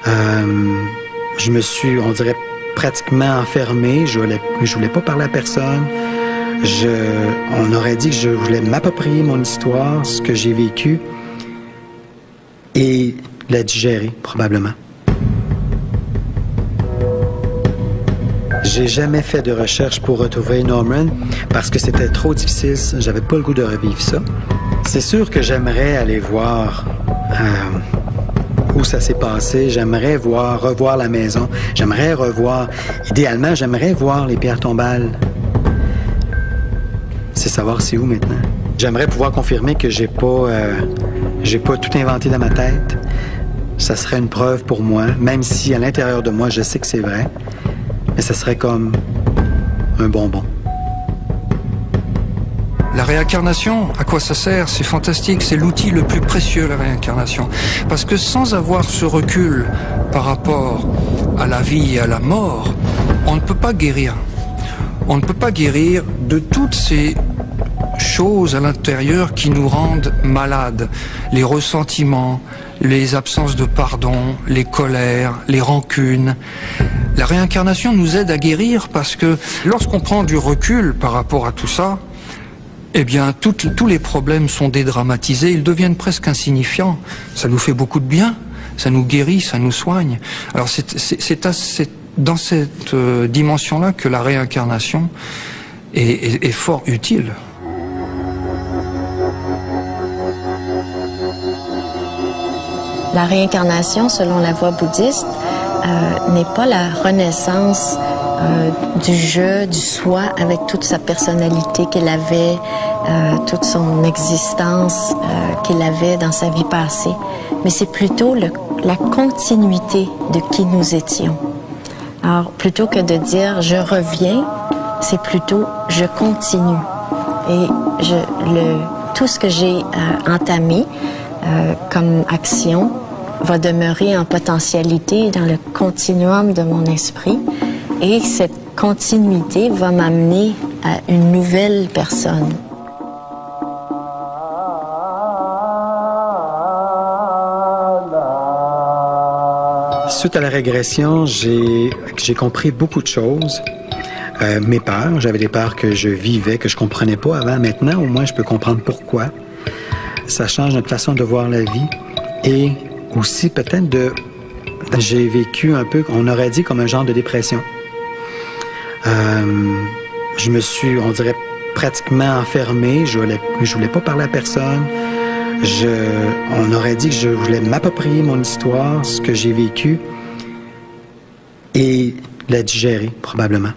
Je me suis, on dirait, pratiquement enfermé. Je voulais pas parler à personne. On aurait dit que je voulais m'approprier mon histoire, ce que j'ai vécu, et la digérer, probablement. J'ai jamais fait de recherche pour retrouver Norman parce que c'était trop difficile. J'avais pas le goût de revivre ça. C'est sûr que j'aimerais aller voir où ça s'est passé. J'aimerais revoir la maison. J'aimerais revoir, idéalement, j'aimerais voir les pierres tombales. C'est savoir c'est où maintenant. J'aimerais pouvoir confirmer que j'ai pas tout inventé dans ma tête. Ça serait une preuve pour moi, même si à l'intérieur de moi, je sais que c'est vrai. Mais ça serait comme un bonbon. La réincarnation, à quoi ça sert? C'est fantastique, c'est l'outil le plus précieux, la réincarnation. Parce que sans avoir ce recul par rapport à la vie et à la mort, on ne peut pas guérir. On ne peut pas guérir de toutes ces choses à l'intérieur qui nous rendent malades. Les ressentiments, les absences de pardon, les colères, les rancunes. La réincarnation nous aide à guérir parce que lorsqu'on prend du recul par rapport à tout ça, eh bien, tous les problèmes sont dédramatisés, ils deviennent presque insignifiants. Ça nous fait beaucoup de bien, ça nous guérit, ça nous soigne. Alors c'est dans cette dimension-là que la réincarnation est fort utile. La réincarnation, selon la voie bouddhiste, n'est pas la renaissance du je, du soi, avec toute sa personnalité qu'il avait, toute son existence qu'il avait dans sa vie passée, mais c'est plutôt la continuité de qui nous étions. Alors, plutôt que de dire « je reviens », c'est plutôt « je continue ». Et tout ce que j'ai entamé comme action va demeurer en potentialité dans le continuum de mon esprit. Et cette continuité va m'amener à une nouvelle personne. Suite à la régression, j'ai compris beaucoup de choses. Mes peurs, j'avais des peurs que je vivais, que je comprenais pas avant. Maintenant, au moins, je peux comprendre pourquoi. Ça change notre façon de voir la vie. Et aussi, peut-être, j'ai vécu un peu, on aurait dit, comme un genre de dépression. Je me suis, on dirait, pratiquement enfermé. Je voulais pas parler à personne. On aurait dit que je voulais m'approprier mon histoire, ce que j'ai vécu, et la digérer, probablement.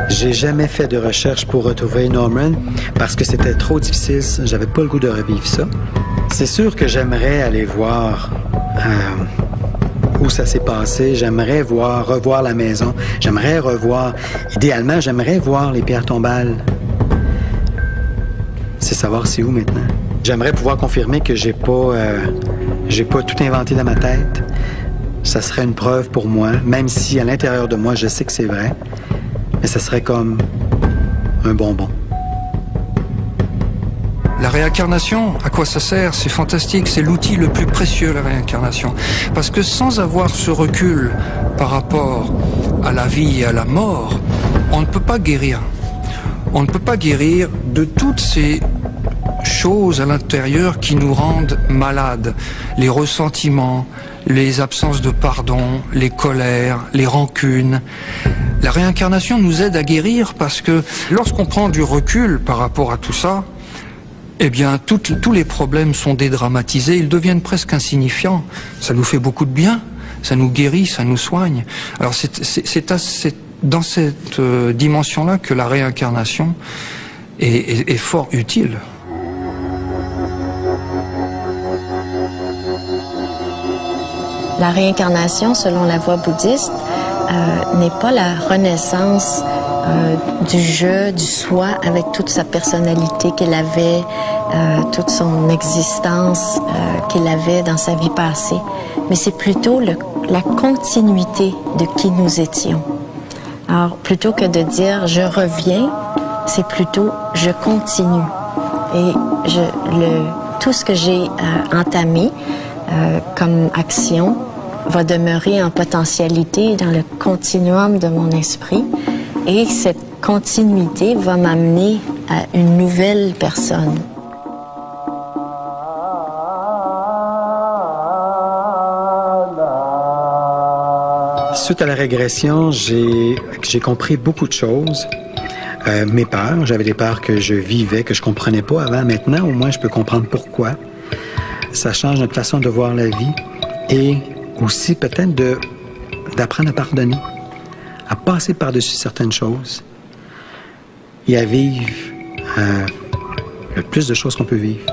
J'ai jamais fait de recherche pour retrouver Norman parce que c'était trop difficile. J'avais pas le goût de revivre ça. C'est sûr que j'aimerais aller voir où ça s'est passé. J'aimerais revoir la maison. J'aimerais revoir, idéalement, j'aimerais voir les pierres tombales. C'est savoir c'est où maintenant. J'aimerais pouvoir confirmer que j'ai pas tout inventé dans ma tête. Ça serait une preuve pour moi, même si à l'intérieur de moi, je sais que c'est vrai. Mais ça serait comme un bonbon. La réincarnation, à quoi ça sert? C'est fantastique, c'est l'outil le plus précieux, la réincarnation. Parce que sans avoir ce recul par rapport à la vie et à la mort, on ne peut pas guérir. On ne peut pas guérir de toutes ces choses à l'intérieur qui nous rendent malades. Les ressentiments, les absences de pardon, les colères, les rancunes. La réincarnation nous aide à guérir parce que lorsqu'on prend du recul par rapport à tout ça, eh bien, tous les problèmes sont dédramatisés, ils deviennent presque insignifiants. Ça nous fait beaucoup de bien, ça nous guérit, ça nous soigne. Alors c'est dans cette dimension-là que la réincarnation est fort utile. La réincarnation, selon la voie bouddhiste, n'est pas la renaissance du je, du soi, avec toute sa personnalité qu'il avait, toute son existence qu'il avait dans sa vie passée. Mais c'est plutôt la continuité de qui nous étions. Alors, plutôt que de dire « je reviens », c'est plutôt « je continue ». Et tout ce que j'ai entamé comme action va demeurer en potentialité dans le continuum de mon esprit. Et cette continuité va m'amener à une nouvelle personne. Suite à la régression, j'ai compris beaucoup de choses. Mes peurs, j'avais des peurs que je vivais, que je comprenais pas avant. Maintenant, au moins, je peux comprendre pourquoi. Ça change notre façon de voir la vie et aussi peut-être d'apprendre à pardonner, à passer par-dessus certaines choses et à vivre le plus de choses qu'on peut vivre.